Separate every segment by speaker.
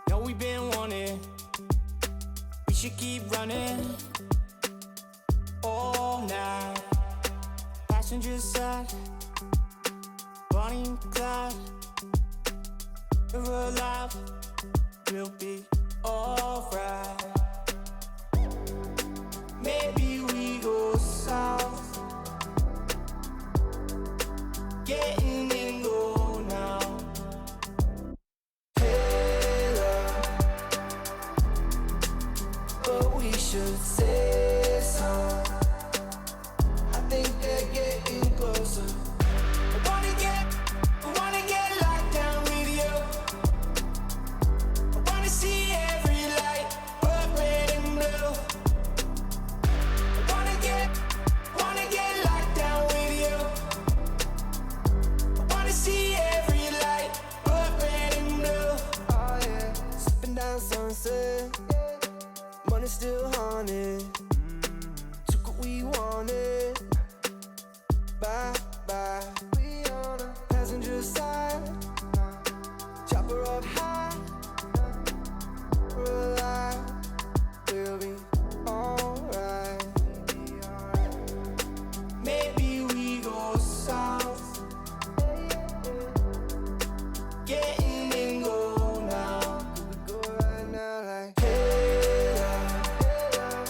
Speaker 1: Know we've been wanting, we should keep running all night. Passenger side, Bonnie and Clyde, we're alive, we'll be alright. Maybe we go south, getting in go now. Hey love, but we should say so. I think they're getting closer. I wanna get locked down with you. I wanna see every light, but red and blue. I wanna get locked down with you. I wanna see every light, but red and blue. Oh yeah, sipping down sunset, money still haunted. Took what we wanted. Bye bye. We on a passenger side, chopper up high. We're alive, we'll be alright. Maybe we go south, getting in go now. We go right now like hey love,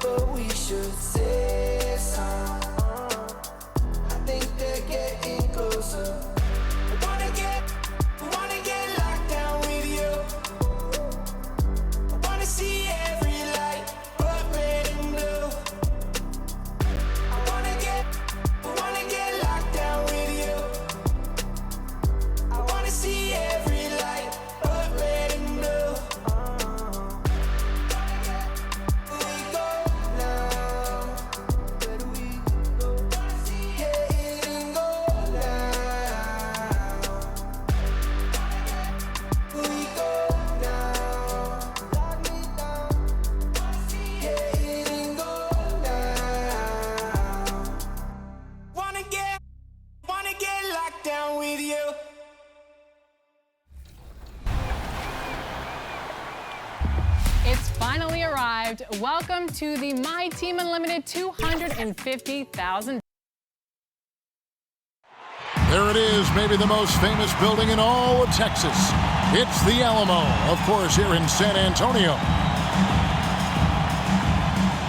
Speaker 1: but we should say so. I think they're getting closer. I wanna get locked down with you. I wanna see every light, but red and blue. I wanna get locked down with you. I wanna see every light, but red and blue. Where we go now? Where do we go? Getting go now. Where we go now? Lock me down. Getting go now. Wanna get locked down with you.
Speaker 2: It's finally arrived. Welcome to the My Team Unlimited $250,000.
Speaker 3: There it is, maybe the most famous building in all of Texas. It's the Alamo, of course, here in San Antonio.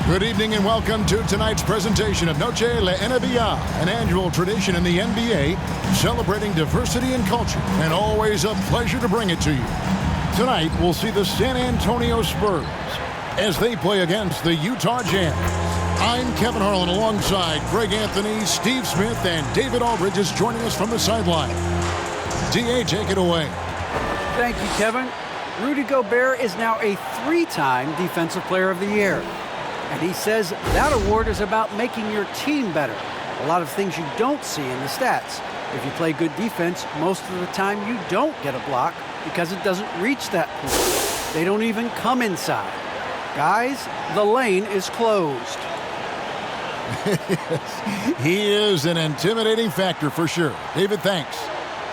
Speaker 3: Good evening and welcome to tonight's presentation of Noche La NBA, an annual tradition in the NBA celebrating diversity and culture, and always a pleasure to bring it to you. Tonight, we'll see the San Antonio Spurs as they play against the Utah Jazz. I'm Kevin Harlan alongside Greg Anthony, Steve Smith, and David Aldridge is joining us from the sideline. D.A., take it away.
Speaker 4: Thank you, Kevin. Rudy Gobert is now a three-time Defensive Player of the Year. And he says that award is about making your team better. A lot of things you don't see in the stats. If you play good defense, most of the time you don't get a block because it doesn't reach that point. They don't even come inside. Guys, the lane is closed.
Speaker 3: He is an intimidating factor for sure. David, thanks.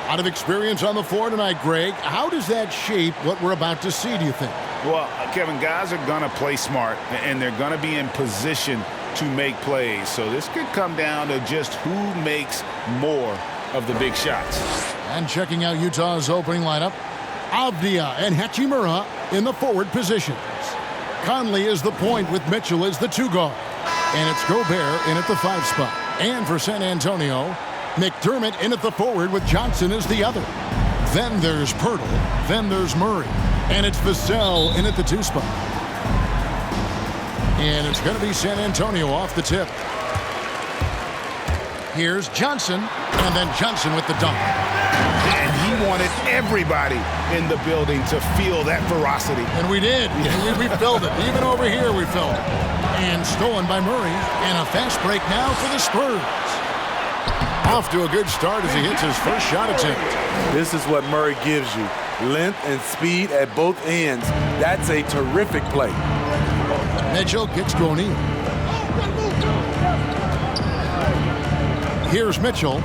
Speaker 3: Out of experience on the floor tonight, Greg, how does that shape what we're about to see, do you think?
Speaker 5: Well, Kevin, guys are going to play smart, and they're going to be in position to make plays. So this could come down to just who makes more of the big shots.
Speaker 3: And checking out Utah's opening lineup, Avdia and Hachimura in the forward positions. Conley is the point with Mitchell as the two guard. And it's Gobert in at the 5 spot. And for San Antonio, McDermott in at the forward with Johnson as the other. Then there's Pirtle. Then there's Murray. And it's Vassell in at the 2 spot. And it's going to be San Antonio off the tip. Here's Johnson. And then Johnson with the dunk.
Speaker 5: And he wanted everybody in the building to feel that ferocity.
Speaker 3: And we did. We felt it. Even over here we felt it. And stolen by Murray. And a fast break now for the Spurs. Off to a good start as he hits his first shot attempt.
Speaker 6: This is what Murray gives you. Length and speed at both ends. That's a terrific play.
Speaker 3: Mitchell gets to O'Neal. Here's Mitchell.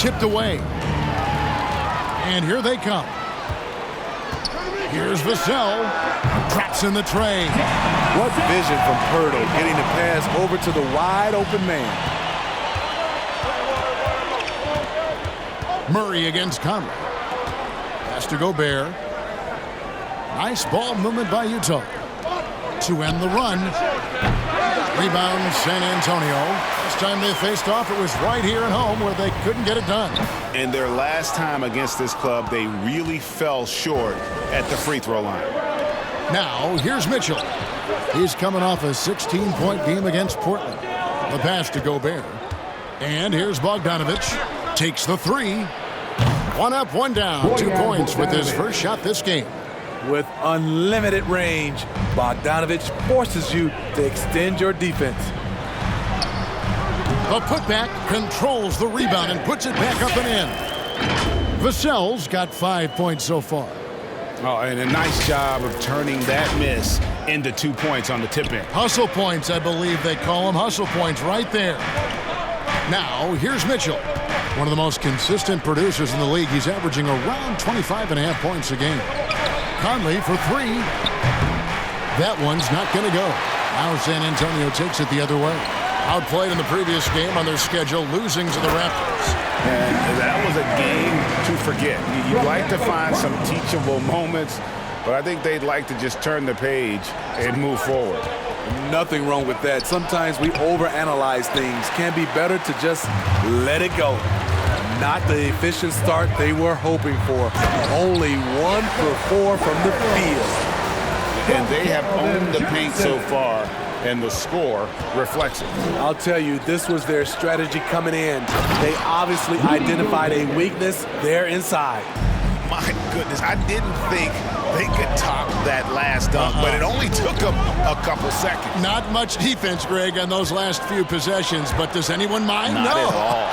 Speaker 3: Tipped away. And here they come. Here's Vassell. Drops in the tray.
Speaker 6: What vision from Pirtle, getting the pass over to the wide open man.
Speaker 3: Murray against Conley. Has to Gobert. Nice ball movement by Utah. To end the run. Rebound San Antonio. This time they faced off, it was right here at home where they couldn't get it done.
Speaker 5: And their last time against this club, they really fell short at the free throw line.
Speaker 3: Now, here's Mitchell. He's coming off a 16-point game against Portland. The pass to Gobert. And here's Bogdanovich. Takes the three. One up, one down. 2 points with his first shot this game.
Speaker 6: With unlimited range, Bogdanovich forces you to extend your defense.
Speaker 3: The putback controls the rebound and puts it back up and in. Vassell's got 5 points so far.
Speaker 5: Oh, and a nice job of turning that miss into 2 points on the tip-in.
Speaker 3: Hustle points, I believe they call them. Hustle points right there. Now, here's Mitchell. One of the most consistent producers in the league. He's averaging around 25.5 points a game. Conley for three. That one's not going to go. Now San Antonio takes it the other way. Outplayed in the previous game on their schedule, losing to the Raptors.
Speaker 5: And that was a game to forget. You'd like to find some teachable moments, but I think they'd like to just turn the page and move forward.
Speaker 6: Nothing wrong with that. Sometimes we overanalyze things. Can be better to just let it go. Not the efficient start they were hoping for. Only 1 for 4 from the field.
Speaker 5: And they have owned the paint so far, and the score reflects it.
Speaker 6: I'll tell you, this was their strategy coming in. They obviously identified a weakness there inside.
Speaker 5: My goodness, I didn't think they could top that last dunk, but it only took them a couple seconds.
Speaker 3: Not much defense, Greg, on those last few possessions, but does anyone mind?
Speaker 5: Not
Speaker 3: no.
Speaker 5: at all.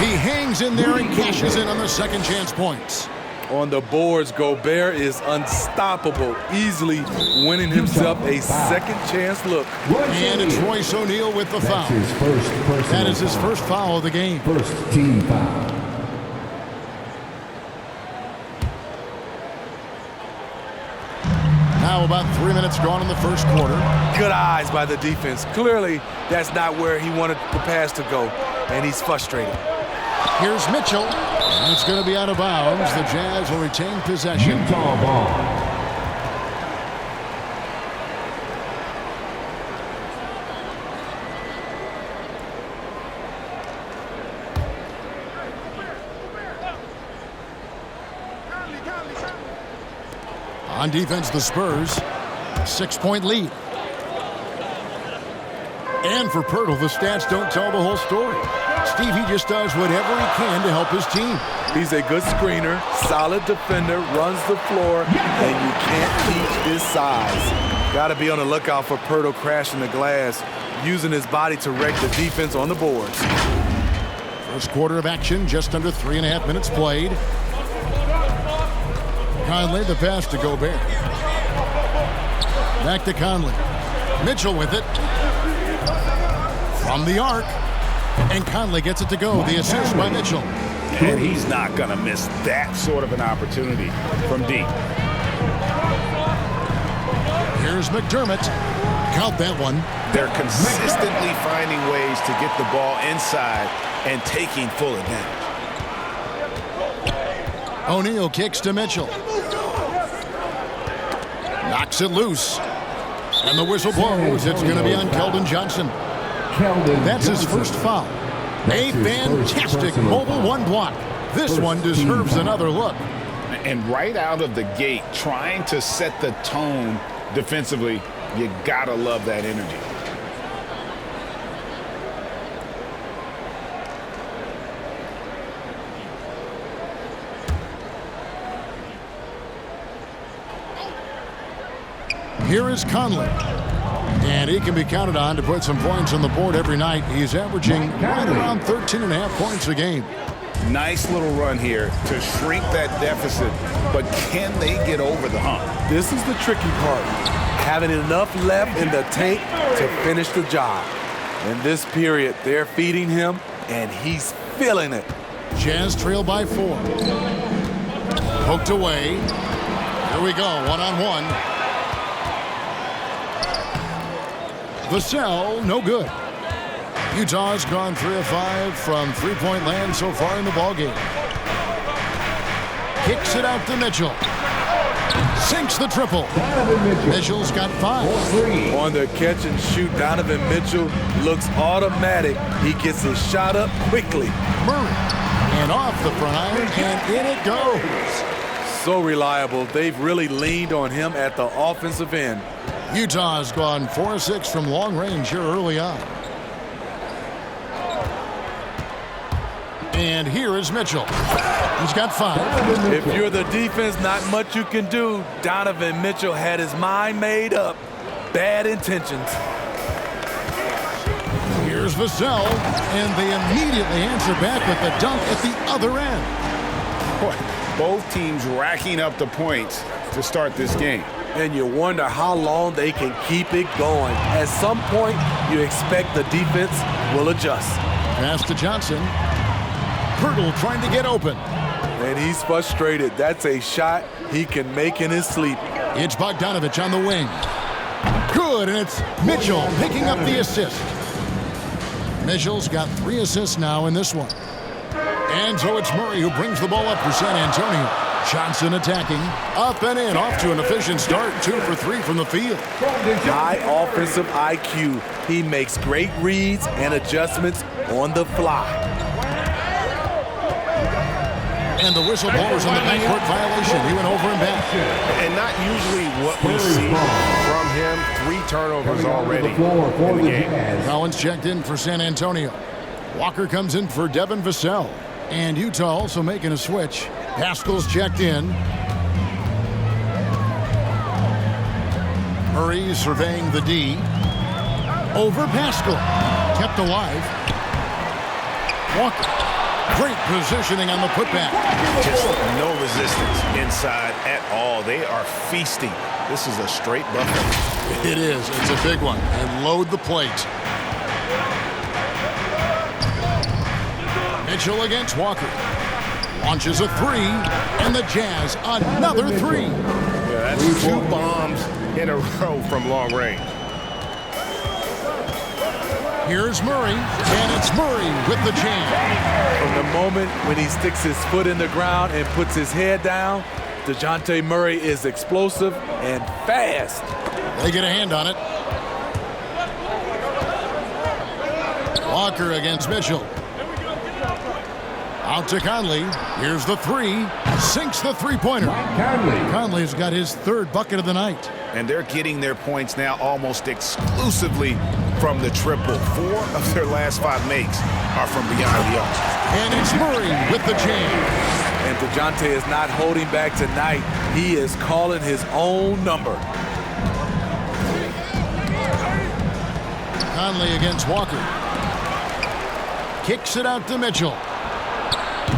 Speaker 3: He hangs in there and cashes in on the second chance points.
Speaker 6: On the boards, Gobert is unstoppable, easily winning himself a second chance look.
Speaker 3: And it's Royce O'Neal with the foul. That is his first foul of the game.
Speaker 7: First team foul.
Speaker 3: Now about 3 minutes gone in the first quarter.
Speaker 6: Good eyes by the defense. Clearly, that's not where he wanted the pass to go, and he's frustrated.
Speaker 3: Here's Mitchell. And it's going to be out of bounds. The Jazz will retain possession.
Speaker 7: Utah ball.
Speaker 3: On defense, the Spurs. 6-point lead. And for Pirtle, the stats don't tell the whole story. Stevie just does whatever he can to help his team.
Speaker 6: He's a good screener, solid defender, runs the floor, and you can't teach his size. Got to be on the lookout for Pirtle crashing the glass, using his body to wreck the defense on the boards.
Speaker 3: First quarter of action, just under 3.5 minutes played. Conley, the pass to Gobert. Back to Conley. Mitchell with it. From the arc. And Conley gets it to go. The assist by Mitchell.
Speaker 5: And he's not going to miss that sort of an opportunity from deep. Here's
Speaker 3: McDermott. Count that one.
Speaker 5: They're consistently finding ways to get the ball inside and taking full advantage.
Speaker 3: O'Neal kicks to Mitchell. Knocks it loose. And the whistle blows. It's going to be on Keldon Johnson. That's his first foul. A fantastic mobile one block. This one deserves another look.
Speaker 5: And right out of the gate, trying to set the tone defensively, you gotta love that energy.
Speaker 3: Here is Conley. And he can be counted on to put some points on the board every night. He's averaging right around 13.5 points a game.
Speaker 5: Nice little run here to shrink that deficit, but can they get over the hump?
Speaker 6: This is the tricky part. Having enough left in the tank to finish the job. In this period, they're feeding him and he's feeling it.
Speaker 3: Jazz trail by 4. Poked away. Here we go, one-on-one. Vassell, no good. Utah's gone 3 of 5 from three-point land so far in the ballgame. Kicks it out to Mitchell. Sinks the triple. Mitchell's got 5.
Speaker 6: On the catch and shoot, Donovan Mitchell looks automatic. He gets his shot up quickly.
Speaker 3: Murray. And off the front iron, and in it goes.
Speaker 6: So reliable. They've really leaned on him at the offensive end.
Speaker 3: Utah's gone 4 of 6 from long range here early on. And here is Mitchell. He's got 5.
Speaker 6: If you're the defense, not much you can do. Donovan Mitchell had his mind made up. Bad intentions.
Speaker 3: Here's Vassell, and they immediately answer back with the dunk at the other end.
Speaker 5: Both teams racking up the points to start this game.
Speaker 6: And you wonder how long they can keep it going. At some point, you expect the defense will adjust.
Speaker 3: Pass to Johnson. Hurdle trying to get open.
Speaker 6: And he's frustrated. That's a shot he can make in his sleep.
Speaker 3: It's Bogdanovich on the wing. Good, and it's Mitchell picking up the assist. Mitchell's got 3 assists now in this one. And so it's Murray who brings the ball up for San Antonio. Johnson attacking. Up and in, off to an efficient start. 2 for 3 from the field.
Speaker 6: High offensive IQ. He makes great reads and adjustments on the fly.
Speaker 3: And the whistle blows on the backcourt violation. He went over and back.
Speaker 8: And not usually what we see from him. 3 turnovers already in the game.
Speaker 3: Collins checked in for San Antonio. Walker comes in for Devin Vassell. And Utah also making a switch. Haskell's checked in. Murray surveying the D. Over Pascal. Kept alive. Walker. Great positioning on the putback.
Speaker 5: Just no resistance inside at all. They are feasting. This is a straight bucket.
Speaker 3: It is. It's a big one. And load the plate. Mitchell against Walker. Launches a 3. And the Jazz another 3.
Speaker 8: Yeah, that's 2 bombs in a row from long range.
Speaker 3: Here's Murray, and it's Murray with the jam.
Speaker 6: From the moment when he sticks his foot in the ground and puts his head down, DeJounte Murray is explosive and fast.
Speaker 3: They get a hand on it. Walker against Mitchell. Out to Conley. Here's the 3. Sinks the three-pointer. Conley's got his 3rd bucket of the night.
Speaker 5: And they're getting their points now almost exclusively from the triple. 4 of their last 5 makes are from beyond the arc.
Speaker 3: And it's Murray with the jam.
Speaker 6: And DeJounte is not holding back tonight. He is calling his own number.
Speaker 3: Conley against Walker. Kicks it out to Mitchell.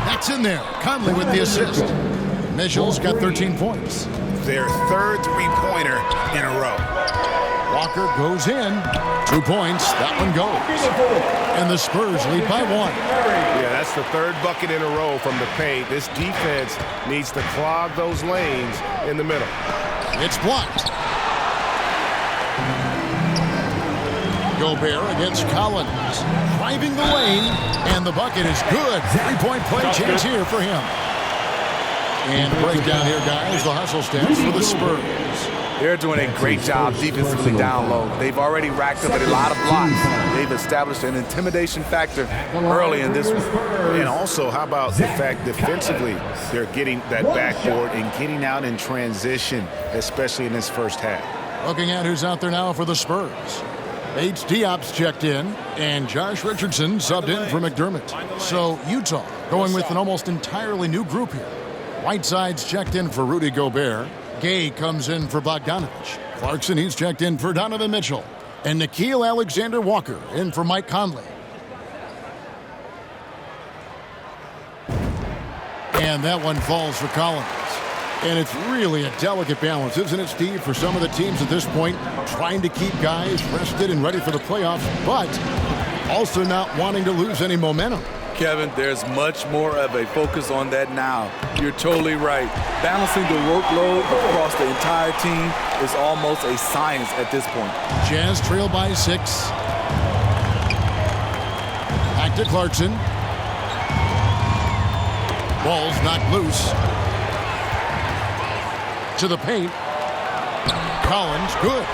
Speaker 3: That's in there. Conley with the assist. Mitchell's got 13 points.
Speaker 5: Their 3rd 3-pointer in a row.
Speaker 3: Walker goes in. 2 points. That one goes. And the Spurs lead by 1.
Speaker 8: Yeah, that's the 3rd bucket in a row from the paint. This defense needs to clog those lanes in the middle.
Speaker 3: It's blocked. Gobert against Collins. Driving the lane. And the bucket is good. 3-point play chance here for him. And breakdown here, guys. The hustle stats for the Spurs.
Speaker 6: They're doing a great job defensively down low. They've already racked up a lot of blocks. They've established an intimidation factor early in this one.
Speaker 5: And also, how about the fact defensively, they're getting that backboard and getting out in transition, especially in this first half.
Speaker 3: Looking at who's out there now for the Spurs. H. Diop's checked in, and Josh Richardson subbed in for McDermott. So Utah going with an almost entirely new group here. Whiteside's checked in for Rudy Gobert. Gay comes in for Bogdanovich. Clarkson, he's checked in for Donovan Mitchell. And Nickeil Alexander-Walker in for Mike Conley. And that one falls for Collins. And it's really a delicate balance, isn't it, Steve, for some of the teams at this point, trying to keep guys rested and ready for the playoffs, but Also not wanting to lose any momentum.
Speaker 6: Kevin, there's much more of a focus on that now. You're totally right. Balancing the workload across the entire team is almost a science at this point.
Speaker 3: Jazz trail by 6. Back to Clarkson. Ball's knocked loose. To the paint. Collins, good.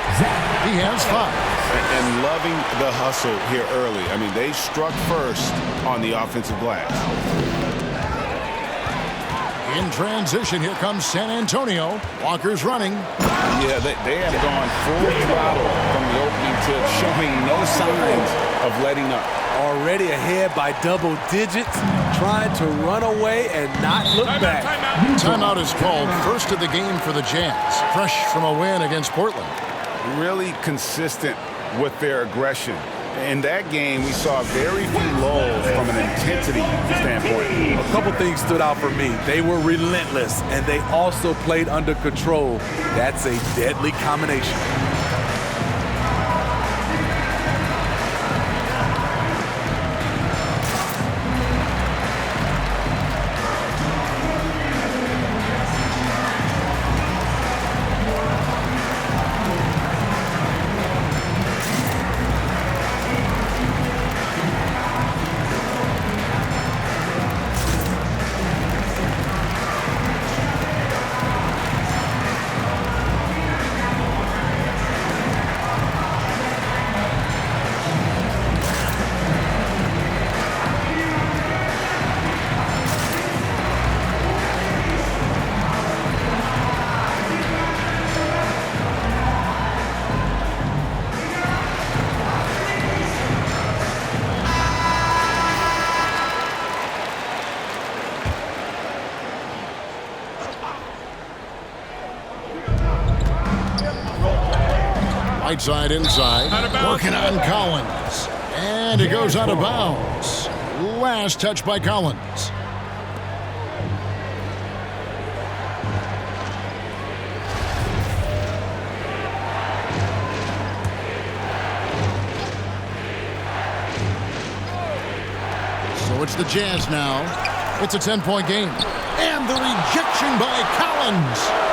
Speaker 3: He has 5.
Speaker 8: And loving the hustle here early. I mean, they struck first on the offensive glass.
Speaker 3: In transition, here comes San Antonio. Walker's running.
Speaker 5: Yeah, they have gone full throttle from the opening tip, showing no signs of letting up.
Speaker 6: Already ahead by double digits, trying to run away and not look back.
Speaker 3: Timeout is called, first of the game for the Jazz, fresh from a win against Portland.
Speaker 5: Really consistent with their aggression. In that game, we saw very few lulls from an intensity standpoint.
Speaker 6: A couple things stood out for me. They were relentless, and they also played under control. That's a deadly combination.
Speaker 3: Right side inside, working on Collins. And it goes out of bounds. Last touch by Collins. So it's the Jazz now. It's a 10-point game. And the rejection by Collins.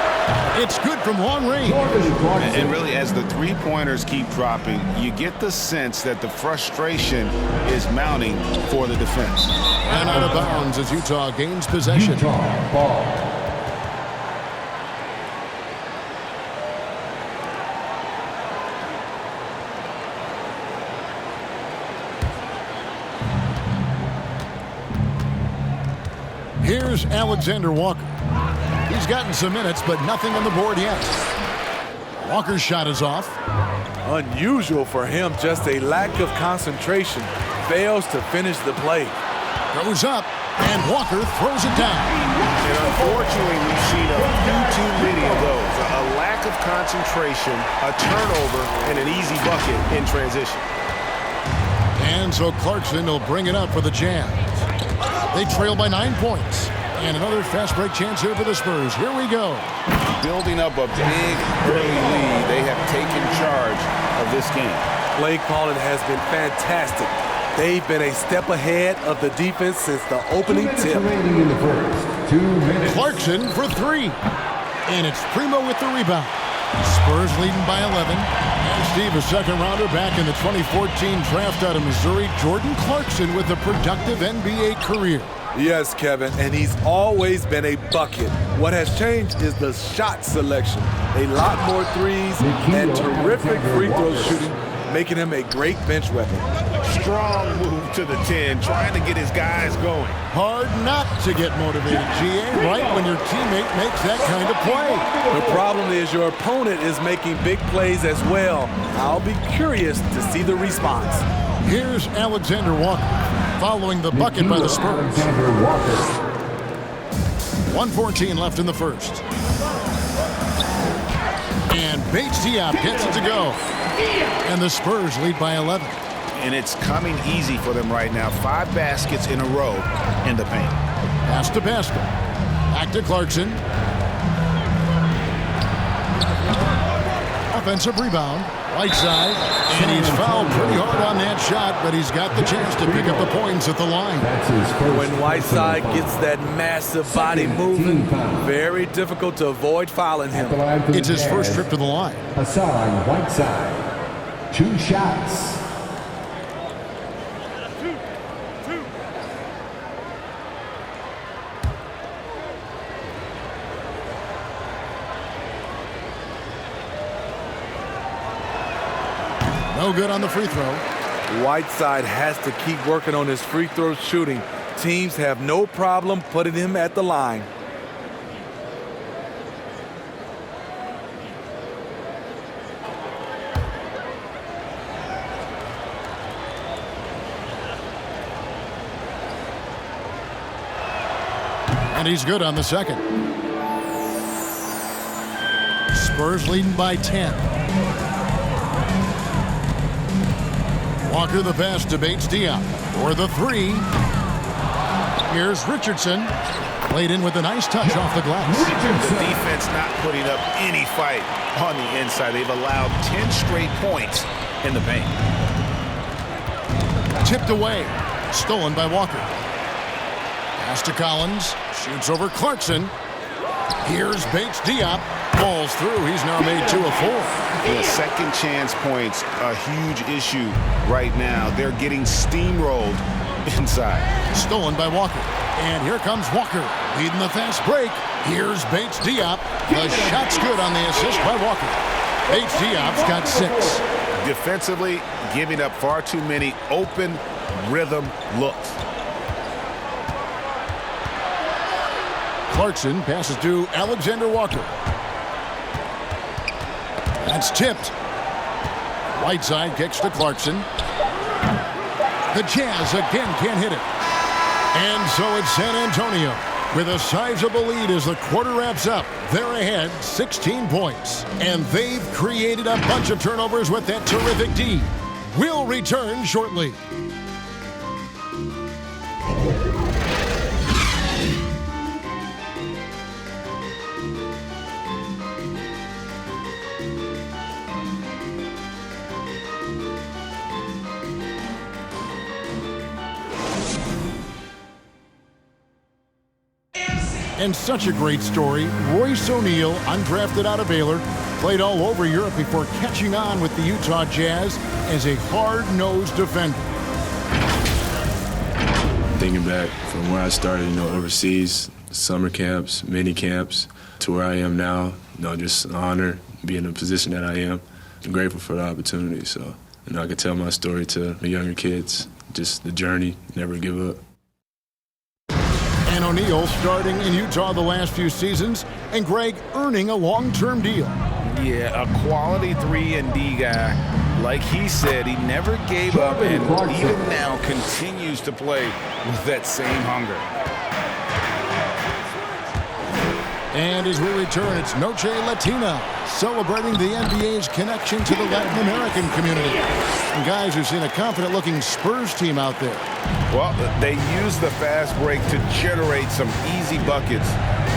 Speaker 3: It's good from long range.
Speaker 5: And really, as the three-pointers keep dropping, you get the sense that the frustration is mounting for the defense.
Speaker 3: And out of bounds as Utah gains possession.
Speaker 7: Utah ball.
Speaker 3: Here's Alexander Walker. He's gotten some minutes, but nothing on the board yet. Walker's shot is off.
Speaker 6: Unusual for him, just a lack of concentration. Fails to finish the play.
Speaker 3: Goes up, and Walker throws it down.
Speaker 8: And unfortunately, we've seen a few too many of those. A lack of concentration, a turnover, and an easy bucket in transition.
Speaker 3: And so Clarkson will bring it up for the Jazz. They trail by 9 points. And another fast break chance here for the Spurs. Here we go.
Speaker 5: Building up a big early lead, they have taken charge of this game.
Speaker 6: Play calling has been fantastic. They've been a step ahead of the defense since the opening tip.
Speaker 7: Remaining in the first. 2 minutes.
Speaker 3: Clarkson for 3. And it's Primo with the rebound. Spurs leading by 11. And Steve, a second rounder back in the 2014 draft out of Missouri. Jordan Clarkson with a productive NBA career.
Speaker 6: Yes, Kevin, and he's always been a bucket. What has changed is the shot selection. A lot more threes and terrific free throw shooting, making him a great bench weapon.
Speaker 8: Strong move to the 10, trying to get his guys going.
Speaker 3: Hard not to get motivated, GA, right when your teammate makes that kind of play.
Speaker 6: The problem is your opponent is making big plays as well. I'll be curious to see the response.
Speaker 3: Here's Alexander Walker, following the bucket by the Spurs.
Speaker 7: Alexander Walker.
Speaker 3: 1:14 left in the first. And Bates Diop gets it to go. And the Spurs lead by 11.
Speaker 5: And it's coming easy for them right now. 5 baskets in a row in the paint.
Speaker 3: Pass to basket. Back to Clarkson. Offensive rebound. Whiteside, and he's fouled pretty hard on that shot, but he's got the chance to pick up the points at the line.
Speaker 6: When Whiteside gets that massive body moving, very difficult to avoid fouling him.
Speaker 3: It's his first trip to the line.
Speaker 7: Hassan Whiteside, 2 shots.
Speaker 3: No good on the free throw.
Speaker 6: Whiteside has to keep working on his free throw shooting. Teams have no problem putting him at the line.
Speaker 3: And he's good on the second. Spurs leading by 10. Walker the pass to Diop for the 3. Here's Richardson. Played in with a nice touch off the glass.
Speaker 5: The defense not putting up any fight on the inside. They've allowed 10 straight points in the paint.
Speaker 3: Tipped away. Stolen by Walker. Pass to Collins. Shoots over Clarkson. Here's Diop. Falls through. He's now made 2 of 4.
Speaker 5: The second chance points a huge issue right now. They're getting steamrolled inside.
Speaker 3: Stolen by Walker. And here comes Walker leading the fast break. Here's Diop. The shot's good on the assist by Walker. Diop's got 6.
Speaker 5: Defensively, giving up far too many open rhythm looks.
Speaker 3: Clarkson passes to Alexander Walker. That's tipped. Whiteside kicks to Clarkson. The Jazz again can't hit it. And so it's San Antonio with a sizable lead as the quarter wraps up. They're ahead 16 points. And they've created a bunch of turnovers with that terrific D. We'll return shortly. And such a great story. Royce O'Neal, undrafted out of Baylor, played all over Europe before catching on with the Utah Jazz as a hard-nosed defender.
Speaker 9: Thinking back from where I started, overseas, summer camps, mini camps, to where I am now, just an honor being in the position that I am. I'm grateful for the opportunity, so I can tell my story to the younger kids, just the journey, never give up.
Speaker 3: And O'Neal starting in Utah the last few seasons, and Greg earning a long-term deal.
Speaker 5: Yeah, a quality 3-and-D guy. Like he said, he never gave up, and even now continues to play with that same hunger.
Speaker 3: And as we return, it's Noche Latina, celebrating the NBA's connection to the Latin American community. And guys, we've seen a confident-looking Spurs team out there.
Speaker 5: Well, they use the fast break to generate some easy buckets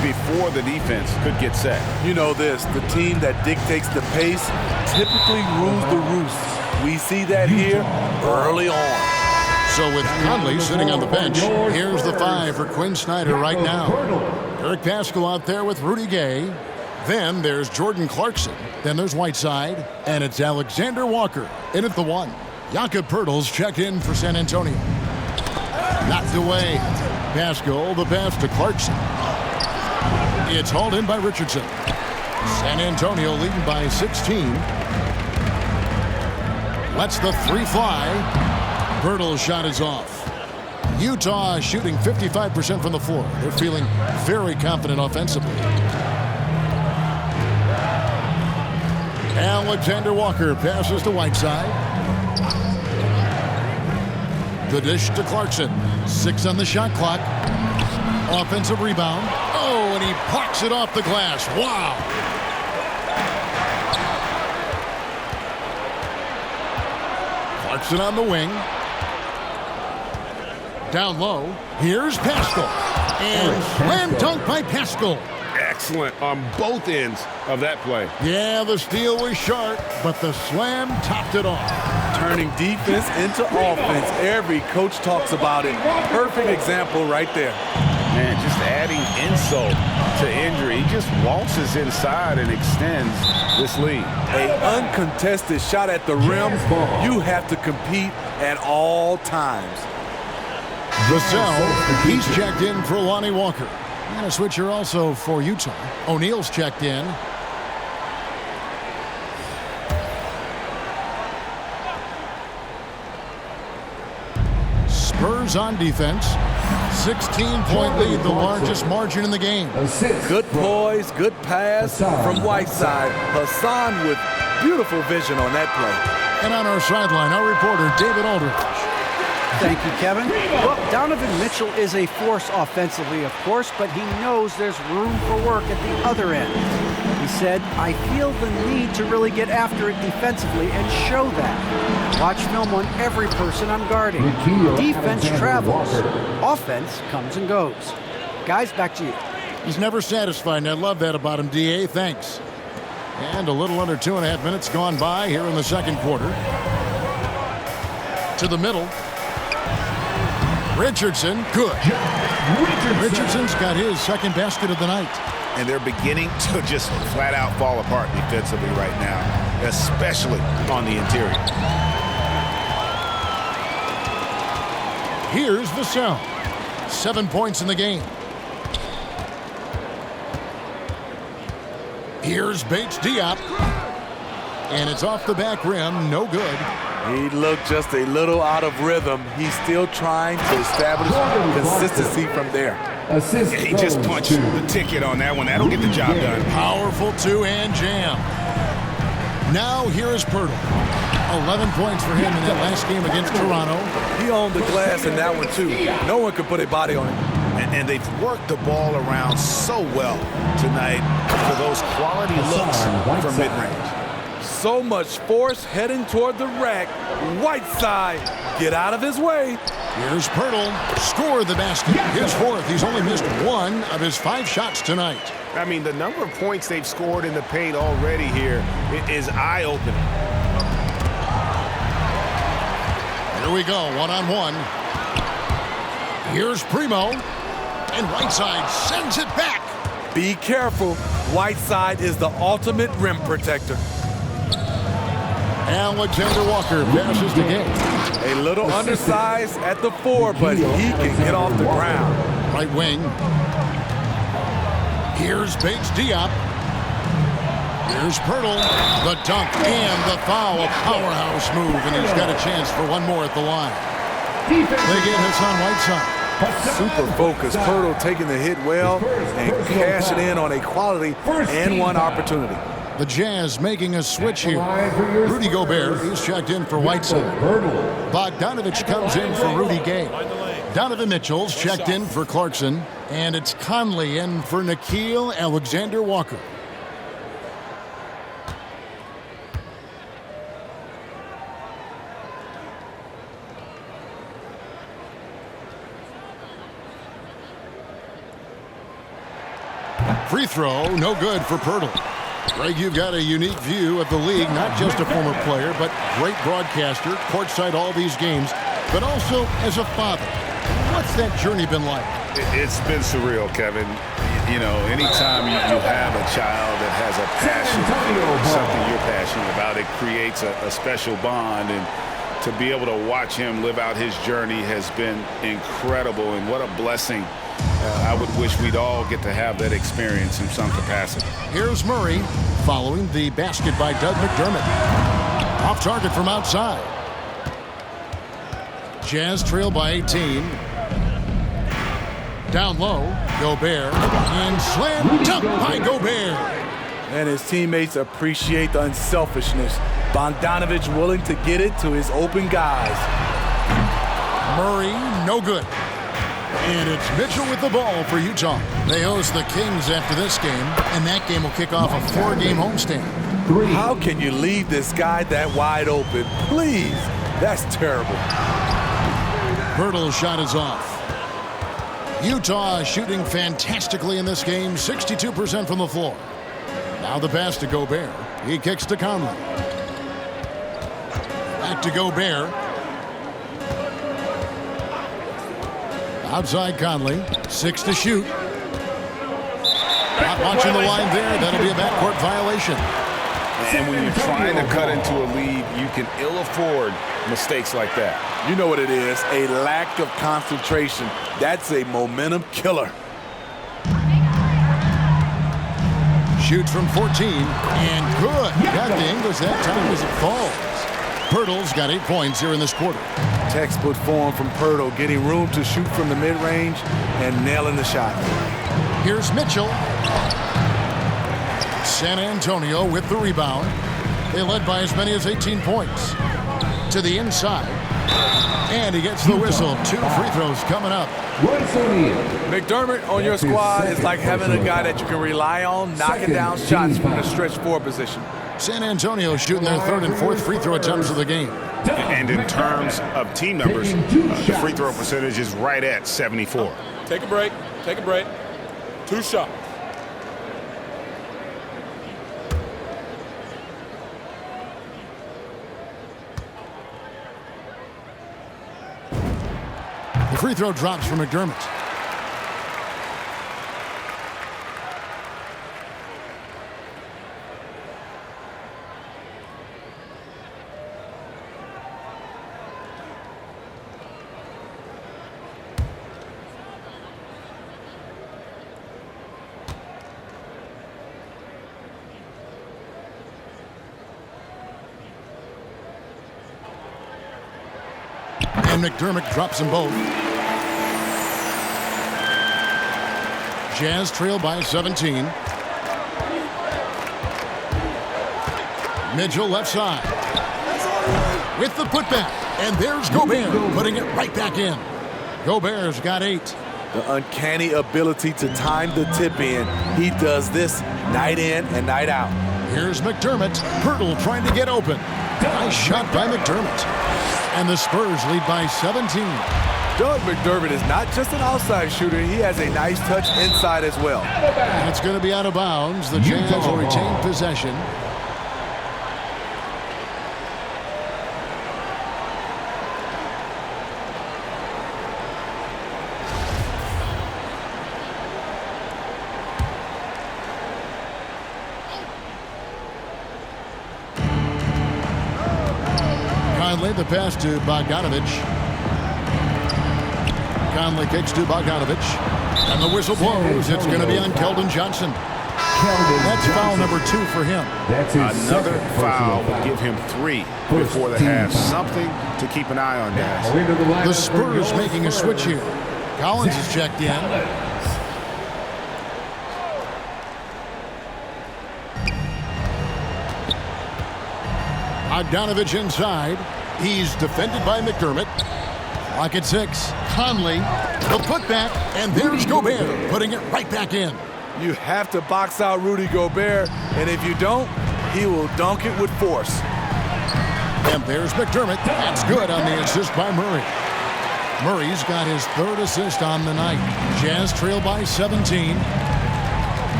Speaker 5: before the defense could get set.
Speaker 6: You know this, the team that dictates the pace typically rules the roost. We see that here early on.
Speaker 3: So with Conley sitting on the bench, here's the 5 for Quinn Snyder right now. Eric Paschal out there with Rudy Gay. Then there's Jordan Clarkson. Then there's Whiteside. And it's Alexander Walker in at the 1. Jakob Poeltl's checked in for San Antonio. Knocked away. Paschal, the pass to Clarkson. It's hauled in by Richardson. San Antonio leading by 16. Lets the 3 fly. Poeltl's shot is off. Utah shooting 55% from the floor. They're feeling very confident offensively. Alexander Walker passes to Whiteside. The dish to Clarkson. 6 on the shot clock. Offensive rebound. Oh, and he blocks it off the glass. Wow. Clarkson on the wing. Down low. Here's Paschal. And slam dunk by Paschal.
Speaker 8: excellent on both ends of that play.
Speaker 3: Yeah, the steal was sharp, but the slam topped it off.
Speaker 6: Turning defense into offense. Every coach talks about it. Perfect example right there.
Speaker 5: Man, just adding insult to injury. He just waltzes inside and extends this lead.
Speaker 6: An uncontested shot at the rim. You have to compete at all times.
Speaker 3: Vassell, he's checked in for Lonnie Walker. And a switcher also for Utah. O'Neal's checked in. Spurs on defense. 16-point lead, the largest margin in the game.
Speaker 6: Good poise, good pass from Whiteside. Hassan with beautiful vision on that play.
Speaker 3: And on our sideline, our reporter, David Aldridge.
Speaker 4: Thank you, Kevin. Well, Donovan Mitchell is a force offensively, of course, but he knows there's room for work at the other end. He said, I feel the need to really get after it defensively and show that. Watch film on every person I'm guarding. Defense travels. Offense comes and goes. Guys, back to you.
Speaker 3: He's never satisfied, and I love that about him, D.A. Thanks. And a little under 2.5 minutes gone by here in the second quarter. To the middle. Richardson, good. Richardson's got his second basket of the night.
Speaker 5: And they're beginning to just flat out fall apart defensively right now, especially on the interior.
Speaker 3: Here's Vassell. 7 points in the game. Here's Bates Diop. And it's off the back rim, no good.
Speaker 6: He looked just a little out of rhythm. He's still trying to establish consistency from there.
Speaker 5: Yeah, he just punched the ticket on that one. That'll get the job done.
Speaker 3: Powerful two-hand jam. Now here is Pirtle. 11 points for him in that last game against Toronto.
Speaker 6: He owned the glass in that one, too. No one could put a body on him.
Speaker 5: And they've worked the ball around so well tonight for those quality looks from mid-range.
Speaker 6: So much force heading toward the rack. Whiteside, get out of his way.
Speaker 3: Here's Pirtle. Score the basket. His fourth. He's only missed 1 of his 5 shots tonight.
Speaker 8: I mean, the number of points they've scored in the paint already here is eye-opening.
Speaker 3: Here we go, one-on-one. Here's Primo. And Whiteside sends it back.
Speaker 6: Be careful. Whiteside is the ultimate rim protector.
Speaker 3: Alexander Walker passes the game.
Speaker 6: A little undersized at the 4, but he can get off the ground.
Speaker 3: Right wing. Here's Bates Diop. Here's Pirtle. The dunk and the foul. A powerhouse move, and he's got a chance for one more at the line. They get Hassan Whiteside.
Speaker 6: Super focused. Pirtle taking the hit well and cashing in on a quality and one opportunity.
Speaker 3: The Jazz making a switch here. Rudy Gobert, he's checked in for Whiteside. Bogdanovich comes in for Rudy Gay. Donovan Mitchell's checked in for Clarkson. And it's Conley in for Nickeil Alexander-Walker. Free throw, no good for Pirtle. Greg, you've got a unique view of the league, not just a former player, but great broadcaster, courtside all these games, but also as a father. What's that journey been like?
Speaker 5: It's been surreal, Kevin. You know, anytime you have a child that has a passion for something you're passionate about, it creates a special bond. And to be able to watch him live out his journey has been incredible. And what a blessing. I would wish we'd all get to have that experience in some capacity.
Speaker 3: Here's Murray following the basket by Doug McDermott. Off target from outside. Jazz trail by 18. Down low, Gobert, and slam dunk by Gobert.
Speaker 6: And his teammates appreciate the unselfishness. Bogdanovich willing to get it to his open guys.
Speaker 3: Murray, no good. And it's Mitchell with the ball for Utah. They host the Kings after this game, and that game will kick off a 4-game homestand.
Speaker 6: How can you leave this guy that wide open? Please, that's terrible.
Speaker 3: Pirtle's shot is off. Utah shooting fantastically in this game, 62% from the floor. Now the pass to Gobert. He kicks to Conley. Back to Gobert. Outside Conley. 6 to shoot. Not watching the line there. That'll be a backcourt violation.
Speaker 5: And when you're trying to cut into a lead, you can ill afford mistakes like that.
Speaker 6: You know what it is, a lack of concentration. That's a momentum killer.
Speaker 3: Shoots from 14, and good. Got the English that time as it falls. Pirtle's got 8 points here in this quarter.
Speaker 6: Textbook form from Pirtle, getting room to shoot from the mid-range and nailing the shot.
Speaker 3: Here's Mitchell. San Antonio with the rebound. They led by as many as 18 points. To the inside. And he gets the whistle. 2 free throws coming up.
Speaker 6: McDermott on your squad is like having a guy that you can rely on knocking down shots from the stretch 4 position.
Speaker 3: San Antonio shooting their 3rd and 4th free throw attempts of the game.
Speaker 5: And in terms of team numbers, the free throw percentage is right at 74.
Speaker 6: Take a break. Take a break. 2 shots.
Speaker 3: The free throw drops for McDermott. And McDermott drops them both. Jazz trail by 17. Mitchell left side. With the putback. And there's Gobert putting it right back in. Gobert's got 8.
Speaker 6: The uncanny ability to time the tip in. He does this night in and night out.
Speaker 3: Here's McDermott. Pirtle trying to get open. Nice shot by McDermott. And the Spurs lead by 17.
Speaker 6: Doug McDermott is not just an outside shooter. He has a nice touch inside as well.
Speaker 3: And it's going to be out of bounds. The Jazz will retain possession. Conley, the pass to Bogdanovich. Conley kicks to Bogdanovich. And the whistle blows. It's going to be on Keldon Johnson. That's foul number 2 for him.
Speaker 5: Another foul will give him 3 before the half. Something to keep an eye on, guys.
Speaker 3: The Spurs making a switch here. Collins is checked in. Bogdanovich inside. He's defended by McDermott. Clock at 6. Conley, the putback, and there's Gobert putting it right back in.
Speaker 6: You have to box out Rudy Gobert, and if you don't, he will dunk it with force.
Speaker 3: And there's McDermott. That's good on the assist by Murray. Murray's got his 3rd assist on the night. Jazz trail by 17.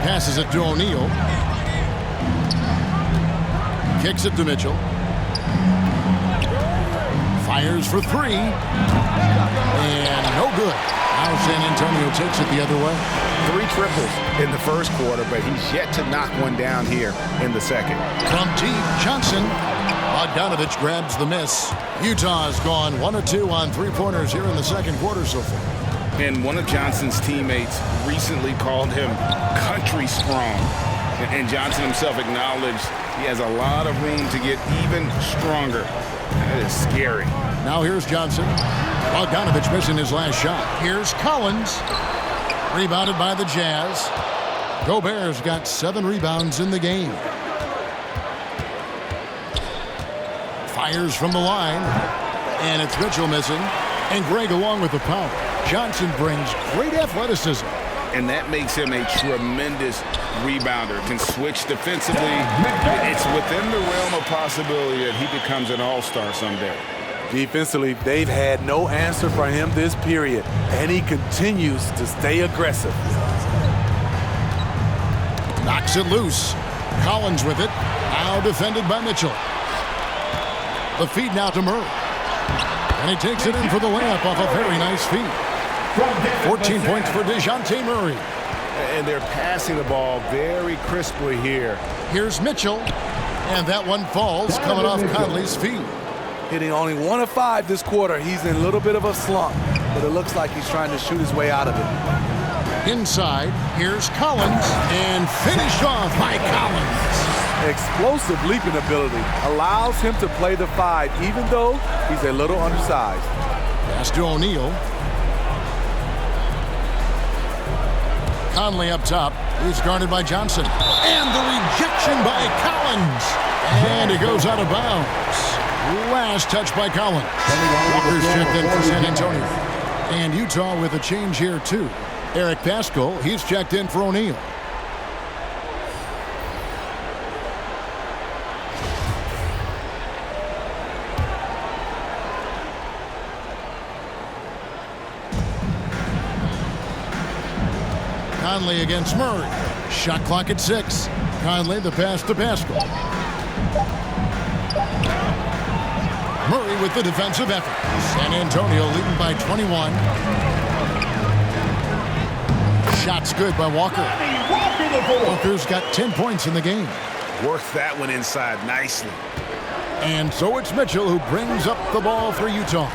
Speaker 3: Passes it to O'Neal. Kicks it to Mitchell. Fires for 3. And no good. Now San Antonio takes it the other way.
Speaker 5: 3 triples in the first quarter, but he's yet to knock one down here in the second.
Speaker 3: From deep, Johnson. Bogdanovich grabs the miss. Utah's gone 1 of 2 on 3-pointers here in the second quarter so far.
Speaker 5: And one of Johnson's teammates recently called him country strong. And Johnson himself acknowledged he has a lot of room to get even stronger. That is scary.
Speaker 3: Now here's Johnson. Bogdanovich missing his last shot. Here's Collins. Rebounded by the Jazz. Gobert's got 7 rebounds in the game. Fires from the line. And it's Mitchell missing. And Greg along with the power. Johnson brings great athleticism.
Speaker 5: And that makes him a tremendous rebounder. Can switch defensively. It's within the realm of possibility that he becomes an all-star someday.
Speaker 6: Defensively, they've had no answer for him this period, and he continues to stay aggressive.
Speaker 3: Knocks it loose. Collins with it. Now defended by Mitchell. The feed now to Murray. And he takes it in for the layup off a very nice feed. 14 points for DeJounte Murray.
Speaker 8: And they're passing the ball very crisply here.
Speaker 3: Here's Mitchell. And that one falls coming off Conley's feet.
Speaker 6: Hitting only 1 of 5 this quarter. He's in a little bit of a slump, but it looks like he's trying to shoot his way out of it.
Speaker 3: Inside, here's Collins, and finished off by Collins.
Speaker 6: Explosive leaping ability allows him to play the 5, even though he's a little undersized.
Speaker 3: Pass to O'Neal. Conley up top. He's guarded by Johnson. And the rejection by Collins. And it goes out of bounds. Last touch by Collins. Walker's checked in for San Antonio. And Utah with a change here, too. Eric Paschal, he's checked in for O'Neal. Conley against Murray. Shot clock at 6. Conley the pass to Paschal. Murray with the defensive effort. San Antonio leading by 21. Shot's good by Walker. Walker's got 10 points in the game.
Speaker 8: Works that one inside nicely.
Speaker 3: And so it's Mitchell who brings up the ball for Utah.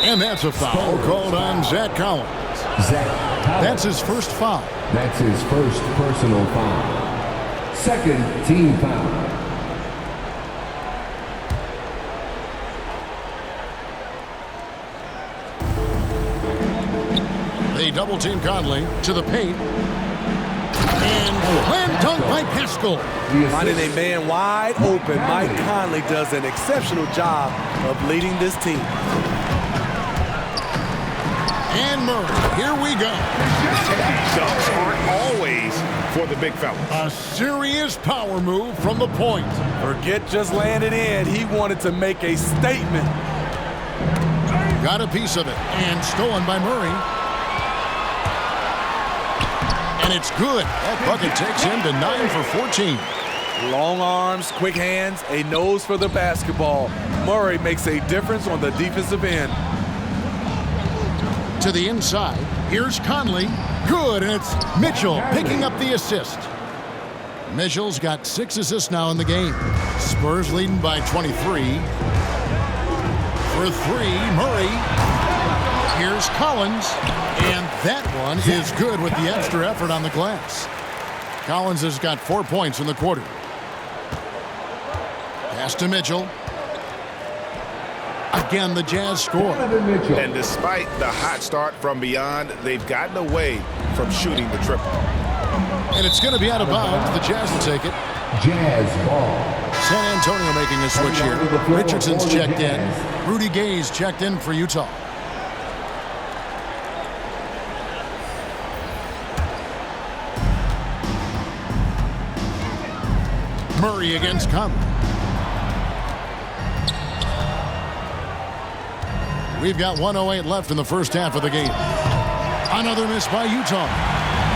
Speaker 3: And that's a foul called on Zach Collins. That's his first foul.
Speaker 7: That's his first personal foul. Second team foul.
Speaker 3: They double-team Conley to the paint. And slam dunk by Paschal.
Speaker 6: Finding a man wide open, Mike Conley does an exceptional job of leading this team.
Speaker 3: And Murray, here we go.
Speaker 8: Dunks aren't always for the big fella.
Speaker 3: A serious power move from the point.
Speaker 6: Forget just laying it in. He wanted to make a statement.
Speaker 3: Got a piece of it. And stolen by Murray. And it's good. That bucket takes him to 9 for 14.
Speaker 6: Long arms, quick hands, a nose for the basketball. Murray makes a difference on the defensive end.
Speaker 3: To the inside, here's Conley. Good, and it's Mitchell picking up the assist. Mitchell's got 6 assists now in the game. Spurs leading by 23. For 3, Murray. Here's Collins, and that one is good with the extra effort on the glass. Collins has got 4 points in the quarter. Pass to Mitchell. Again, the Jazz score.
Speaker 8: And despite the hot start from beyond, they've gotten away from shooting the triple.
Speaker 3: And it's going to be out of bounds. The Jazz will take it.
Speaker 7: Jazz ball.
Speaker 3: San Antonio making a switch here. Richardson's checked in. Rudy Gay's checked in for Utah. Murray against Conley. We've got 1:08 left in the first half of the game. Another miss by Utah.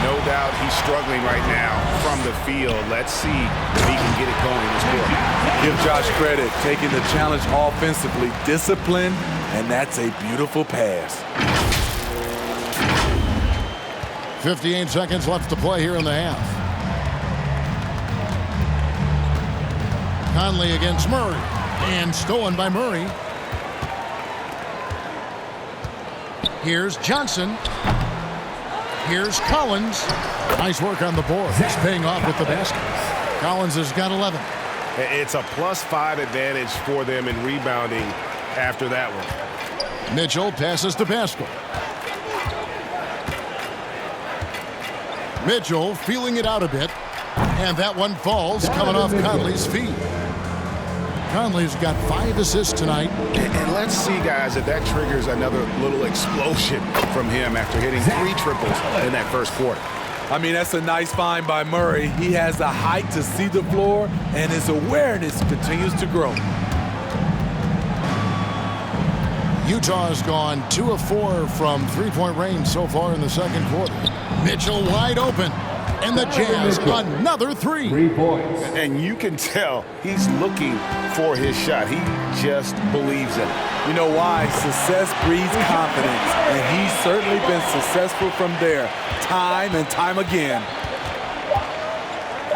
Speaker 8: No doubt he's struggling right now from the field. Let's see if he can get it going in this quarter.
Speaker 6: Give Josh credit, taking the challenge offensively, disciplined, and that's a beautiful pass.
Speaker 3: 58 seconds left to play here in the half. Conley against Murray. And stolen by Murray. Here's Johnson. Here's Collins. Nice work on the board. He's paying off with the basket. Collins has got 11.
Speaker 8: It's a +5 advantage for them in rebounding after that one.
Speaker 3: Mitchell passes to Paschal. Mitchell feeling it out a bit. And that one falls coming off Conley's feet. Conley's got 5 assists tonight.
Speaker 8: And let's see, guys, if that triggers another little explosion from him after hitting 3 triples in that first quarter.
Speaker 6: I mean, that's a nice find by Murray. He has the height to see the floor, and his awareness continues to grow.
Speaker 3: Utah's gone 2 of 4 from three-point range so far in the second quarter. Mitchell wide open. And the Jazz, another 3.
Speaker 7: 3 points.
Speaker 5: And you can tell he's looking for his shot. He just believes in it.
Speaker 6: You know why? Success breeds confidence, and he's certainly been successful from there, time and time again.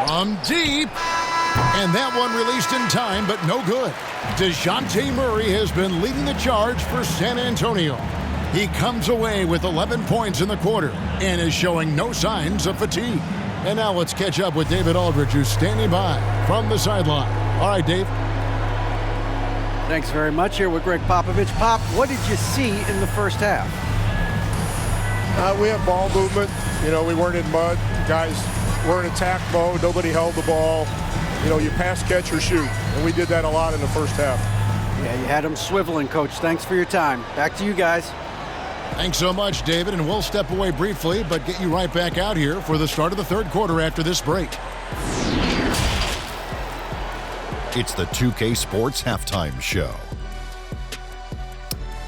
Speaker 3: From deep, and that one released in time, but no good. DeJounte Murray has been leading the charge for San Antonio. He comes away with 11 points in the quarter and is showing no signs of fatigue. And now let's catch up with David Aldridge, who's standing by from the sideline. All right, Dave.
Speaker 4: Thanks very much. Here with Greg Popovich. Pop, what did you see in the first half?
Speaker 10: We had ball movement. You know, we weren't in mud. Guys were in attack mode. Nobody held the ball. You know, you pass, catch, or shoot. And we did that a lot in the first half.
Speaker 4: Yeah, you had them swiveling, Coach. Thanks for your time. Back to you guys.
Speaker 3: Thanks so much, David, and we'll step away briefly, but get you right back out here for the start of the third quarter after this break.
Speaker 11: It's the 2K Sports Halftime Show.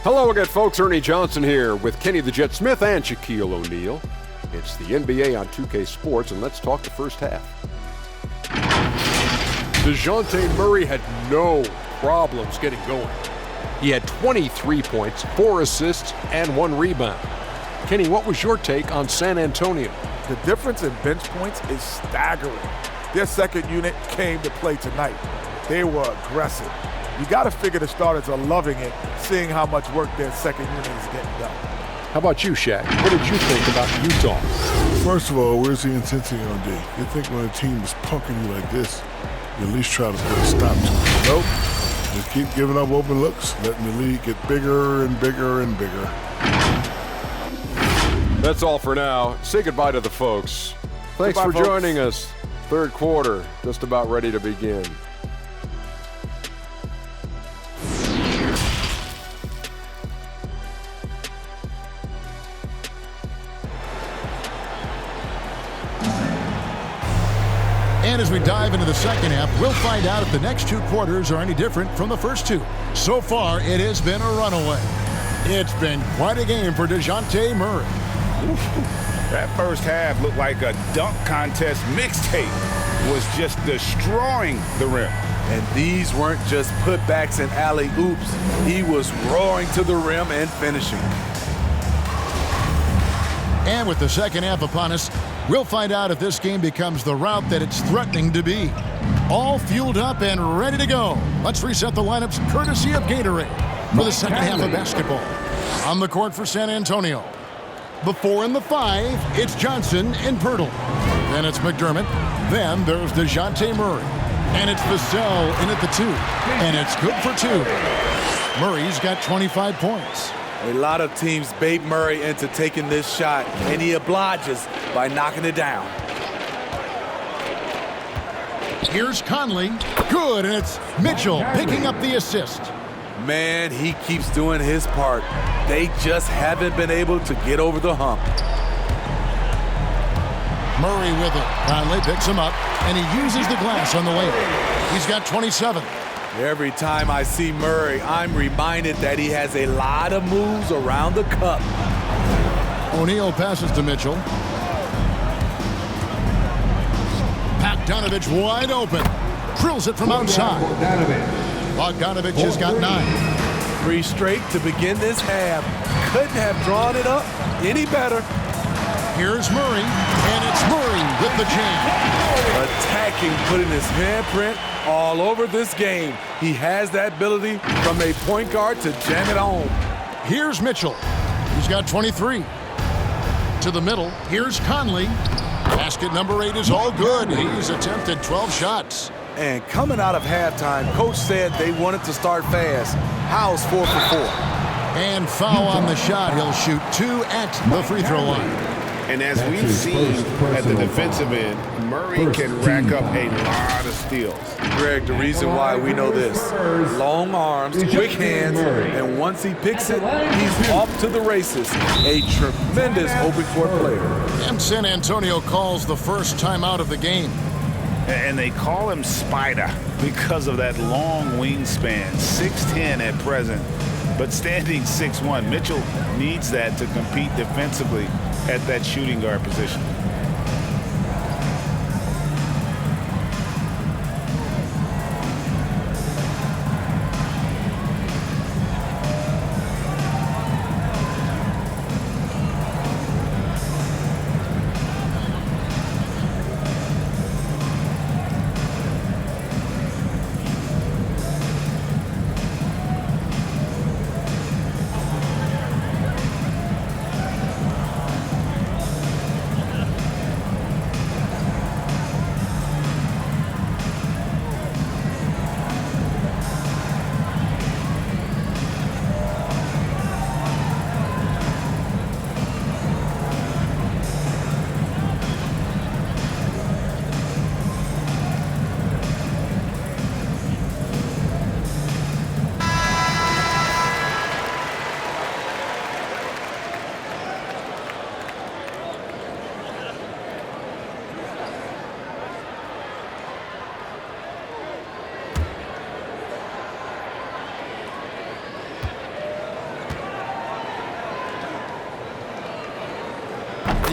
Speaker 12: Hello again, folks. Ernie Johnson here with Kenny the Jet Smith and Shaquille O'Neal. It's the NBA on 2K Sports, and let's talk the first half. DeJounte Murray had no problems getting going. He had 23 points, 4 assists, and 1 rebound. Kenny, what was your take on San Antonio?
Speaker 13: The difference in bench points is staggering. Their second unit came to play tonight. They were aggressive. You got to figure the starters are loving it, seeing how much work their second unit is getting done.
Speaker 12: How about you, Shaq? What did you think about Utah?
Speaker 14: First of all, where's the intensity on D? You think when a team is punking you like this, you at least try to put a stop to it. Nope. Just keep giving up open looks, letting the league get bigger and bigger and bigger.
Speaker 12: That's all for now. Say goodbye to the folks. Thanks
Speaker 13: Goodbye,
Speaker 12: for
Speaker 13: folks.
Speaker 12: joining us. Third quarter, just about ready to begin.
Speaker 3: And as we dive into the second half, we'll find out if the next 2 quarters are any different from the first 2. So far, it has been a runaway. It's been quite a game for DeJounte Murray.
Speaker 5: That first half looked like a dunk contest mixtape. Was just destroying the rim.
Speaker 6: And these weren't just putbacks and alley-oops. He was roaring to the rim and finishing.
Speaker 3: And with the second half upon us, we'll find out if this game becomes the route that it's threatening to be. All fueled up and ready to go. Let's reset the lineups courtesy of Gatorade for the second half of basketball. On the court for San Antonio. The 4 and the 5, it's Johnson and Pirtle. Then it's McDermott. Then there's DeJounte Murray. And it's Vassell in at the 2. And it's good for 2. Murray's got 25 points.
Speaker 6: A lot of teams bait Murray into taking this shot, and he obliges by knocking it down.
Speaker 3: Here's Conley. Good, and it's Mitchell picking up the assist.
Speaker 6: Man, he keeps doing his part. They just haven't been able to get over the hump.
Speaker 3: Murray with it. Conley picks him up, and he uses the glass on the layup. He's got 27.
Speaker 6: Every time I see Murray, I'm reminded that he has a lot of moves around the cup.
Speaker 3: O'Neal passes to Mitchell. Bogdanovich wide open. Drills it from outside. Bogdanovich has got 9.
Speaker 6: 3 straight to begin this half. Couldn't have drawn it up any better.
Speaker 3: Here's Murray, and it's Murray with the jam.
Speaker 6: Attacking, putting his handprint all over this game. He has that ability from a point guard to jam it home.
Speaker 3: Here's Mitchell. He's got 23. To the middle, here's Conley. Basket number 8 is all good. He's attempted 12 shots.
Speaker 6: And coming out of halftime, Coach said they wanted to start fast. How's 4 for 4?
Speaker 3: And foul on the shot. He'll shoot 2 at the free throw line.
Speaker 5: And as we've seen at the defensive end, Murray can rack up a lot of steals.
Speaker 6: Greg, the reason why we know this, long arms, quick hands, and once he picks it, he's off to the races. A tremendous open court player.
Speaker 3: And San Antonio calls the first timeout of the game.
Speaker 5: And they call him Spider because of that long wingspan, 6'10" at present. But standing 6'1", Mitchell needs that to compete defensively at that shooting guard position.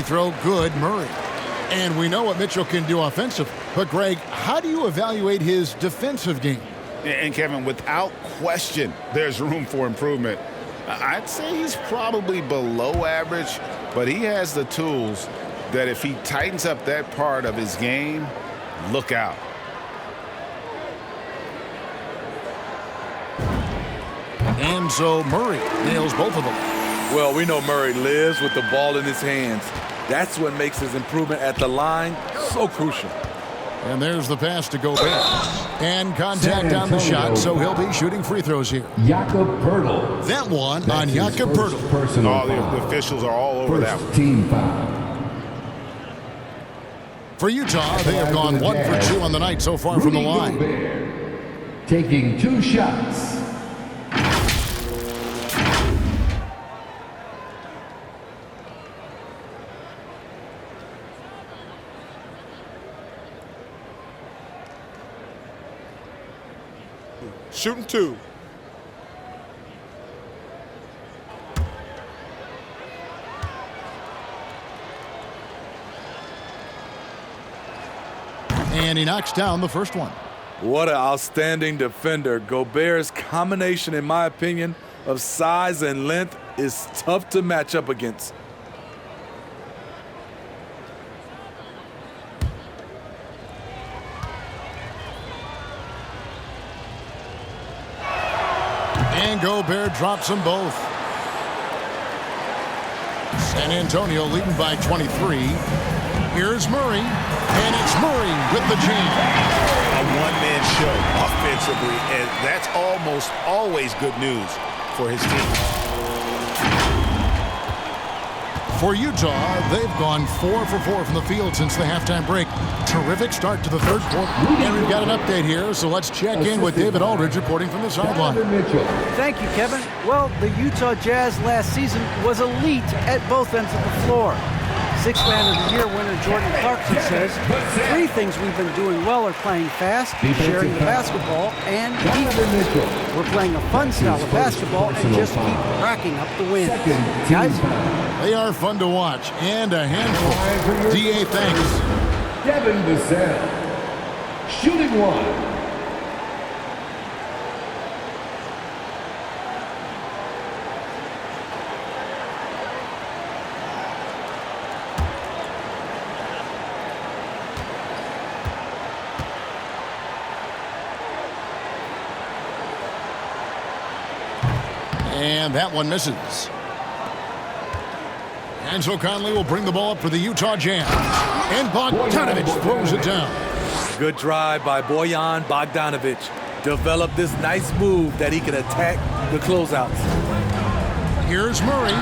Speaker 3: Throw good, Murray. And we know what Mitchell can do offensive. But, Greg, how do you evaluate his defensive game?
Speaker 5: And, Kevin, without question, there's room for improvement. I'd say he's probably below average, but he has the tools that if he tightens up that part of his game, look out.
Speaker 3: And so Murray nails both of them.
Speaker 6: Well, we know Murray lives with the ball in his hands. That's what makes his improvement at the line so crucial.
Speaker 3: And there's the pass to Gobert. And contact on the shot, so he'll be shooting free throws here.
Speaker 7: Jakob Poeltl.
Speaker 3: That one on Jakob Poeltl.
Speaker 5: Oh, the officials are all over that one.
Speaker 7: Team foul.
Speaker 3: For Utah, they have gone 1 for 2 on the night so far from the line.
Speaker 7: Gobert, taking 2 shots.
Speaker 13: Shooting 2.
Speaker 3: And he knocks down the first one.
Speaker 6: What an outstanding defender. Gobert's combination, in my opinion, of size and length is tough to match up against.
Speaker 3: And Gobert drops them both. San Antonio leading by 23. Here's Murray, and it's Murray with the jam.
Speaker 8: A one-man show offensively, and that's almost always good news for his team.
Speaker 3: For Utah, they've gone 4 for 4 from the field since the halftime break. Terrific start to the third quarter. And we've got an update here, so let's check in with David Aldridge reporting from the sideline.
Speaker 4: Thank you, Kevin. Well, the Utah Jazz last season was elite at both ends of the floor. Sixth Man of the Year winner Jordan Clarkson says, 3 things we've been doing well are playing fast, sharing the basketball, and defense. We're playing a fun style of basketball and just keep racking up the wins. Guys?
Speaker 3: They are fun to watch and a handful. DA, thanks.
Speaker 7: Devin Vassell, shooting 1.
Speaker 3: And that one misses. And so Conley will bring the ball up for the Utah Jazz. And Bogdanovich throws it down.
Speaker 6: Good drive by Bojan Bogdanovich. Developed this nice move that he can attack the closeouts.
Speaker 3: Here's Murray.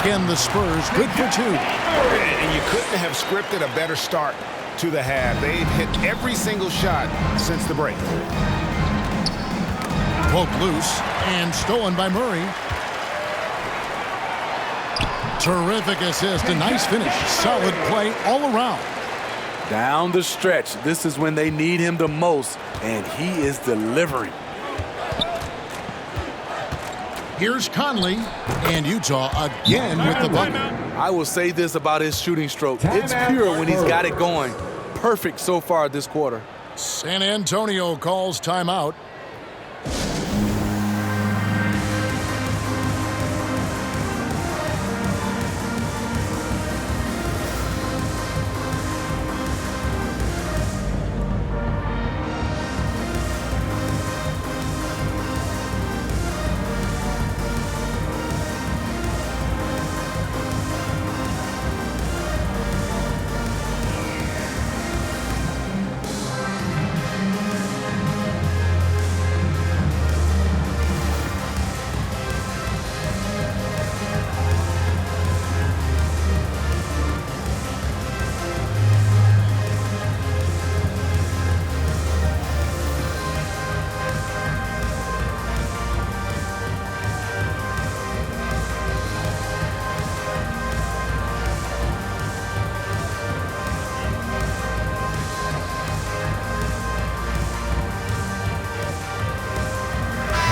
Speaker 3: Again, the Spurs good for 2.
Speaker 8: And you couldn't have scripted a better start to the half. They've hit every single shot since the break.
Speaker 3: Poked loose and stolen by Murray. Terrific assist, a nice finish. Solid play all around.
Speaker 6: Down the stretch, this is when they need him the most, and he is delivering.
Speaker 3: Here's Conley, and Utah again with the bucket.
Speaker 6: I will say this about his shooting stroke. It's pure when he's got it going. Perfect so far this quarter.
Speaker 3: San Antonio calls timeout.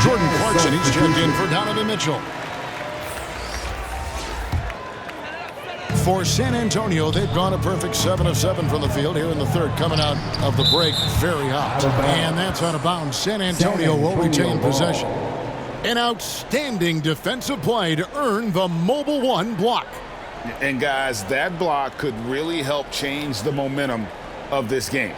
Speaker 3: Jordan Clarkson, he's checked in for Donovan Mitchell. For San Antonio, they've gone a perfect 7 of 7 from the field here in the third, coming out of the break very hot. And that's out of bounds. San Antonio will retain possession. An outstanding defensive play to earn the Mobile One block.
Speaker 5: And guys, that block could really help change the momentum of this game.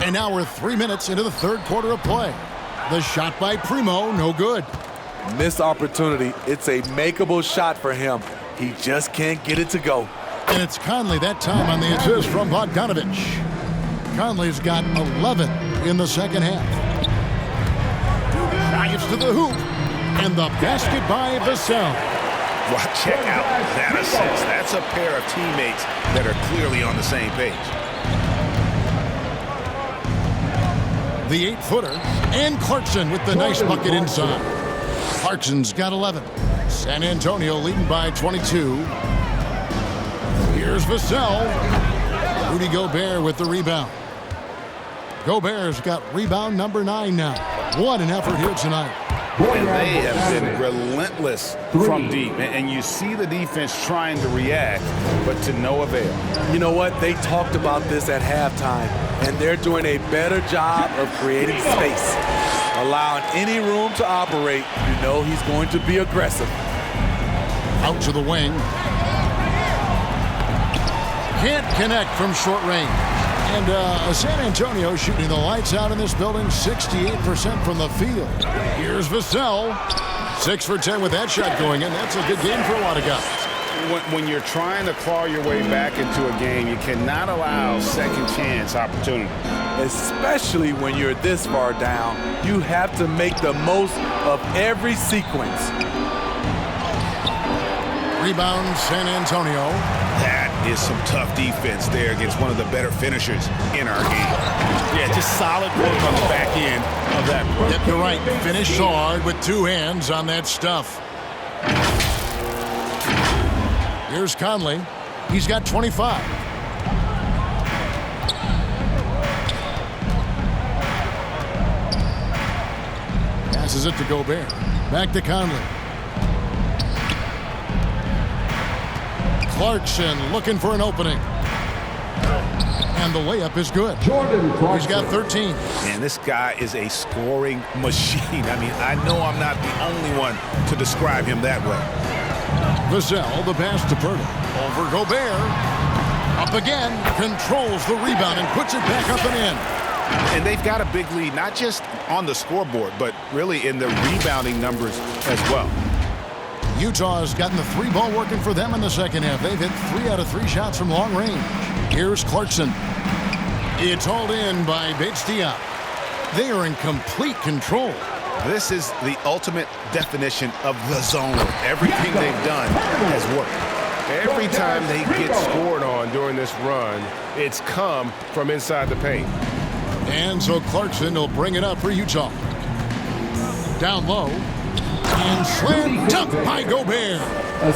Speaker 3: And now we're 3 minutes into the third quarter of play. The shot by Primo, no good.
Speaker 6: Missed opportunity. It's a makeable shot for him. He just can't get it to go.
Speaker 3: And it's Conley that time on the assist from Bogdanovich. Conley's got 11 in the second half. Drives to the hoop. And the basket by Vassell.
Speaker 5: Well, check out that assist. That's a pair of teammates that are clearly on the same page.
Speaker 3: The 8-footer, and Clarkson with the nice bucket inside. Clarkson's got 11. San Antonio leading by 22. Here's Vassell. Rudy Gobert with the rebound. Gobert's got rebound number 9 now. What an effort here tonight.
Speaker 5: And they have been relentless from deep. And you see the defense trying to react, but to no avail.
Speaker 6: You know what? They talked about this at halftime, and they're doing a better job of creating space. Allowing any room to operate, you know he's going to be aggressive.
Speaker 3: Out to the wing. Can't connect from short range. And San Antonio shooting the lights out in this building, 68% from the field. Here's Vassell. 6 for 10 with that shot going in. That's a good game for a lot of guys.
Speaker 5: When you're trying to claw your way back into a game, you cannot allow second chance opportunities.
Speaker 6: Especially when you're this far down, you have to make the most of every sequence.
Speaker 3: Rebound, San Antonio.
Speaker 5: That is some tough defense there against one of the better finishers in our game. Yeah, just solid work on the back end of that work.
Speaker 3: Yep, you're right. Finish hard with 2 hands on that stuff. Here's Conley. He's got 25. Passes it to Gobert. Back to Conley. Clarkson looking for an opening. And the layup is good. He's got 13.
Speaker 5: Man, this guy is a scoring machine. I mean, I know I'm not the only one to describe him that way.
Speaker 3: Vassell, the pass to Purdy. Over Gobert. Up again. Controls the rebound and puts it back up and in.
Speaker 5: And they've got a big lead, not just on the scoreboard, but really in the rebounding numbers as well.
Speaker 3: Utah has gotten the 3-ball working for them in the second half. They've hit 3 out of 3 shots from long range. Here's Clarkson. It's hauled in by Bates-Diop. They are in complete control.
Speaker 5: This is the ultimate definition of the zone. Everything they've done has worked.
Speaker 8: Every time they get scored on during this run, it's come from inside the paint.
Speaker 3: And so Clarkson will bring it up for Utah. Down low. And slam dunk by Gobert.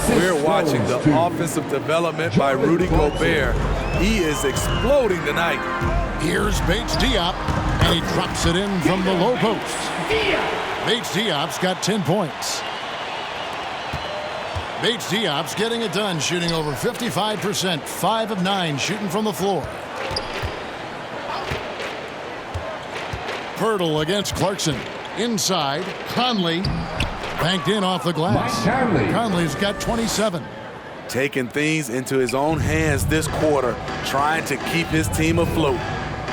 Speaker 6: We're watching the offensive development by Rudy Gobert. He is exploding tonight.
Speaker 3: Here's Bates Diop, and he drops it in from the low post. Bates Diop's got 10 points. Bates Diop's getting it done, shooting over 55%, 5 of 9 shooting from the floor. Pirtle against Clarkson. Inside, Conley. Banked in off the glass. Conley's got 27.
Speaker 6: Taking things into his own hands this quarter, trying to keep his team afloat.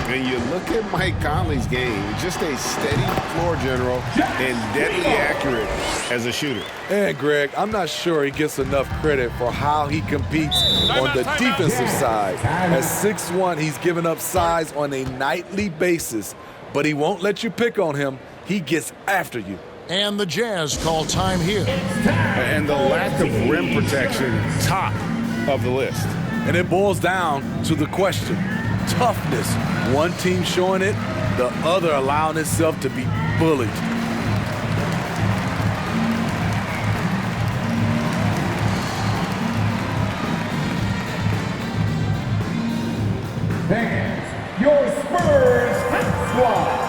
Speaker 8: And you look at Mike Conley's game, just a steady floor general and deadly accurate as a shooter.
Speaker 6: And Greg, I'm not sure he gets enough credit for how he competes on the defensive side. At 6'1", he's given up size on a nightly basis, but he won't let you pick on him. He gets after you.
Speaker 3: And the Jazz call time here.
Speaker 8: And the lack of rim protection, top of the list.
Speaker 6: And it boils down to the question. Toughness. One team showing it, the other allowing itself to be bullied.
Speaker 7: Fans, your Spurs hot squad.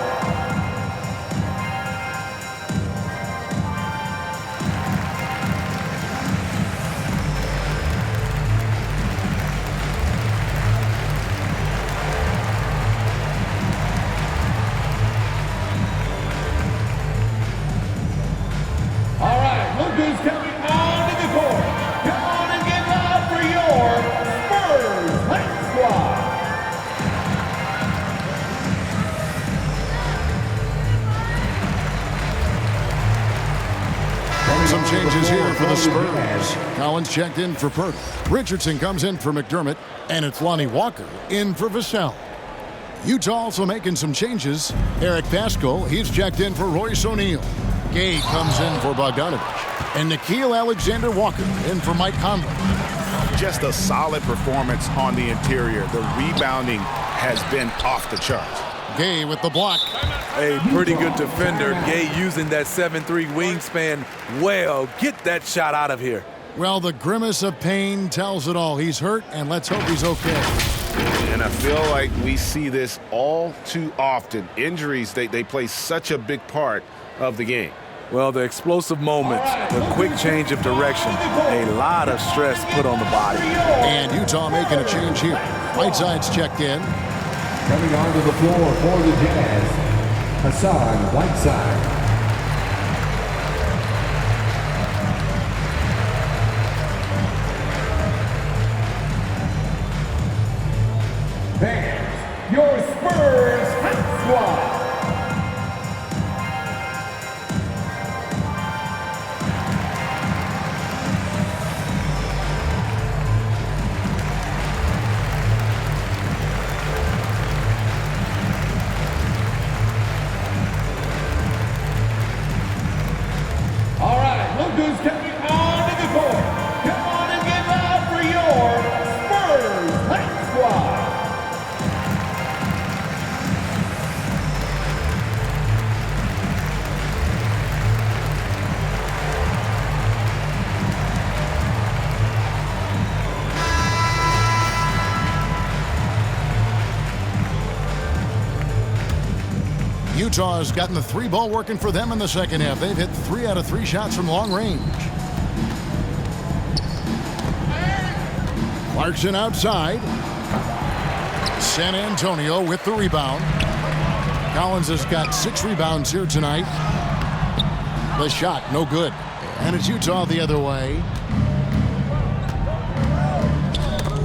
Speaker 3: Some changes here for the Spurs. Collins checked in for Pirtle. Richardson comes in for McDermott, and it's Lonnie Walker in for Vassell. Utah also making some changes. Eric Paschal, he's checked in for Royce O'Neal. Gay comes in for Bogdanovich. And Nickeil Alexander-Walker in for Mike Conley.
Speaker 8: Just a solid performance on the interior. The rebounding has been off the charts.
Speaker 3: Gay with the block.
Speaker 6: A pretty good defender. Gay using that 7'3" wingspan well. Get that shot out of here.
Speaker 3: Well, the grimace of pain tells it all. He's hurt, and let's hope he's okay.
Speaker 8: And I feel like we see this all too often. Injuries, they play such a big part of the game.
Speaker 6: Well, the explosive moments, the quick change of direction, a lot of stress put on the body.
Speaker 3: And Utah making a change here. Whiteside's checked in.
Speaker 7: Coming onto the floor for the Jazz, Hassan Whiteside. Fans, your Spurs hot squad. Who's coming onto the court? Come on and get loud for your Spurs hot squad.
Speaker 3: Utah has gotten the three ball working for them in the second half. They've hit 3 out of 3 shots from long range. Clarkson outside. San Antonio with the rebound. Collins has got 6 rebounds here tonight. The shot, no good. And it's Utah the other way.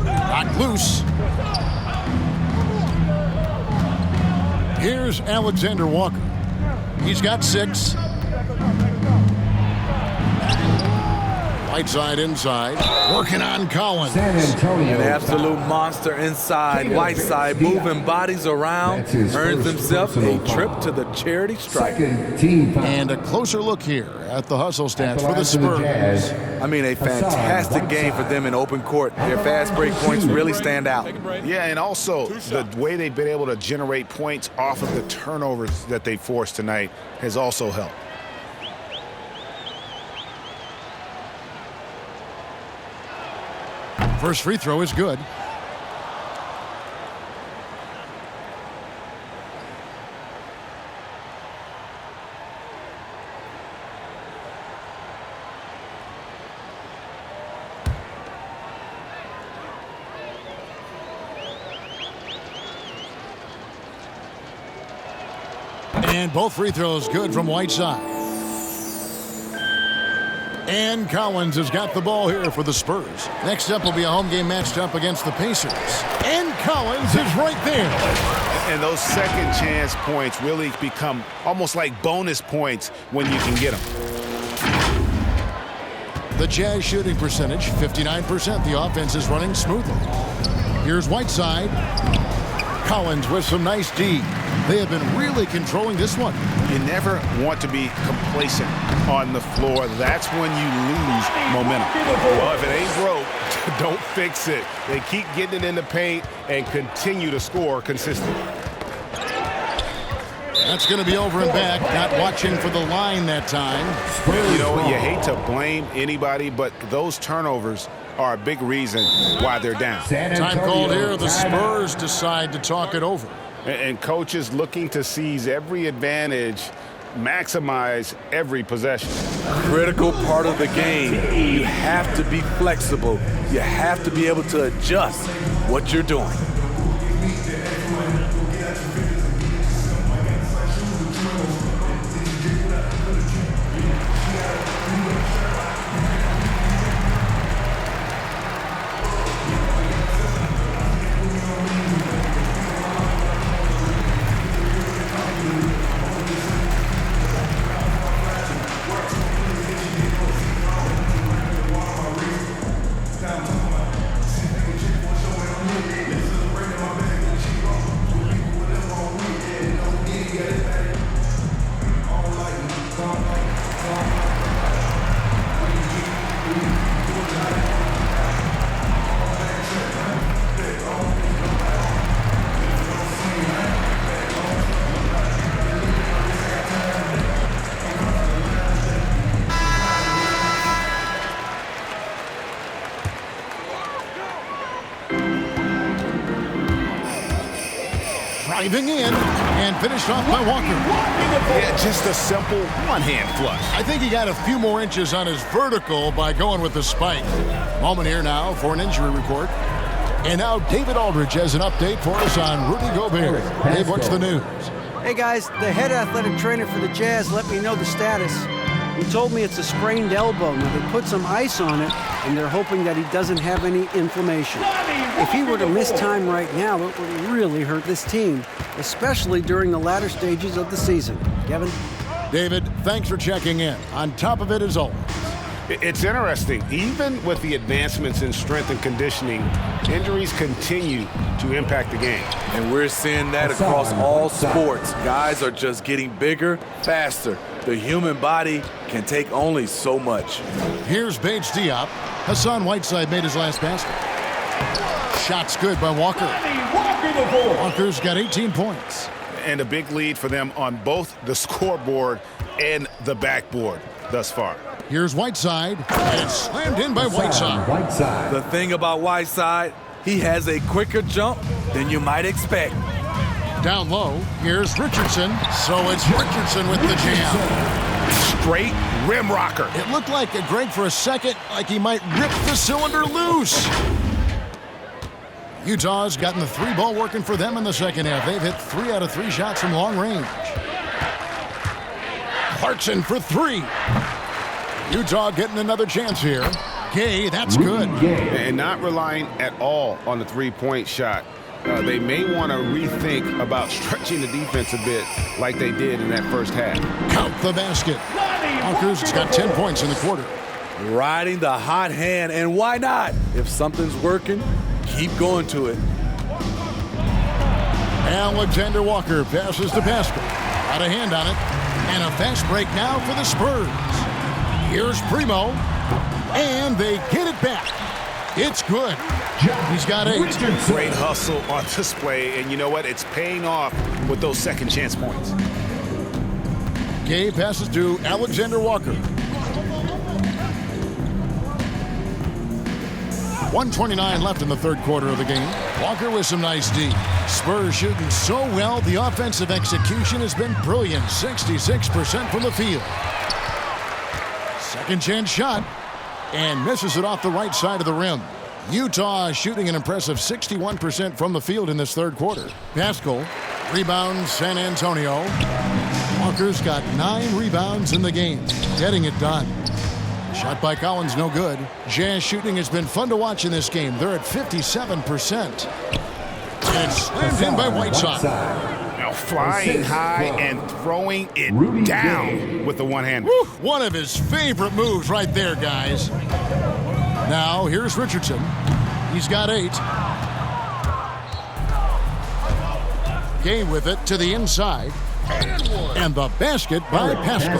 Speaker 3: Knocked loose. Here's Alexander Walker. He's got 6. Whiteside inside, working on Collins.
Speaker 7: San Antonio.
Speaker 6: An absolute monster inside. Whiteside moving bodies around, earns himself a trip to the charity stripe.
Speaker 3: And a closer look here at the hustle stats for the Spurs.
Speaker 6: I mean, a fantastic game for them in open court. Their fast break points really stand out.
Speaker 8: Yeah, and also the way they've been able to generate points off of the turnovers that they forced tonight has also helped.
Speaker 3: First free throw is good. And both free throws good from Whiteside. And Collins has got the ball here for the Spurs. Next up will be a home game matched up against the Pacers. And Collins is right there.
Speaker 8: And those second chance points really become almost like bonus points when you can get them.
Speaker 3: The Jazz shooting percentage, 59%. The offense is running smoothly. Here's Whiteside. Collins with some nice D. They have been really controlling this one.
Speaker 8: You never want to be complacent on the floor. That's when you lose momentum. Well, if it ain't broke, don't fix it. They keep getting it in the paint and continue to score consistently.
Speaker 3: That's going to be over and back. Not watching for the line that time.
Speaker 8: You know, you hate to blame anybody, but those turnovers are a big reason why they're down.
Speaker 3: Time called here. The Spurs decide to talk it over.
Speaker 8: And coaches looking to seize every advantage, maximize every possession.
Speaker 6: Critical part of the game. You have to be flexible. You have to be able to adjust what you're doing.
Speaker 3: Driving in and finished off by Walker.
Speaker 8: Yeah, just a simple one-hand flush.
Speaker 3: I think he got a few more inches on his vertical by going with the spike. Moment here now for an injury report. And now David Aldridge has an update for us on Rudy Gobert. Dave, what's the news?
Speaker 4: Hey guys, the head athletic trainer for the Jazz let me know the status. He told me it's a sprained elbow. Now they put some ice on it, and they're hoping that he doesn't have any inflammation. If he were to miss time right now, it would really hurt this team, especially during the latter stages of the season. Kevin?
Speaker 3: David, thanks for checking in. On top of it as always.
Speaker 8: It's interesting. Even with the advancements in strength and conditioning, injuries continue to impact the game.
Speaker 6: And we're seeing that across all sports. Guys are just getting bigger, faster. The human body can take only so much.
Speaker 3: Here's Bates Diop. Hassan Whiteside made his last basket. Shot's good by Walker. Walker's got 18 points.
Speaker 8: And a big lead for them on both the scoreboard and the backboard thus far.
Speaker 3: Here's Whiteside, and it's slammed in by Whiteside.
Speaker 6: The thing about Whiteside, he has a quicker jump than you might expect.
Speaker 3: Down low, here's Richardson. So it's Richardson with the jam.
Speaker 8: Straight rim rocker.
Speaker 3: It looked like a Greg for a second, like he might rip the cylinder loose. Utah's gotten the three ball working for them in the second half. They've hit 3 out of 3 shots from long range. Clarkson for 3. Utah getting another chance here. Gay, that's good.
Speaker 8: And not relying at all on the three-point shot. They may want to rethink about stretching the defense a bit like they did in that first half.
Speaker 3: Count the basket. Walker's got 10 points in the quarter.
Speaker 6: Riding the hot hand, and why not? If something's working, keep going to it.
Speaker 3: Alexander Walker passes to Pascal. Got a hand on it. And a fast break now for the Spurs. Here's Primo. And they get it back. It's good. He's got 8.
Speaker 8: Great hustle on display, and you know what? It's paying off with those second chance points.
Speaker 3: Gay passes to Alexander Walker. 1:29 left in the third quarter of the game. Walker with some nice D. Spurs shooting so well, the offensive execution has been brilliant. 66% from the field. Second chance shot, and misses it off the right side of the rim. Utah shooting an impressive 61% from the field in this third quarter. Vassell rebounds San Antonio. Walker's got 9 rebounds in the game, getting it done. Shot by Collins, no good. Jazz shooting has been fun to watch in this game. They're at 57%. And it's slammed in by Whiteside.
Speaker 5: Now flying high and throwing it down with the one-hand.
Speaker 3: One of his favorite moves right there, guys. Now, here's Richardson. He's got 8. Gay with it to the inside. And the basket by Pascal.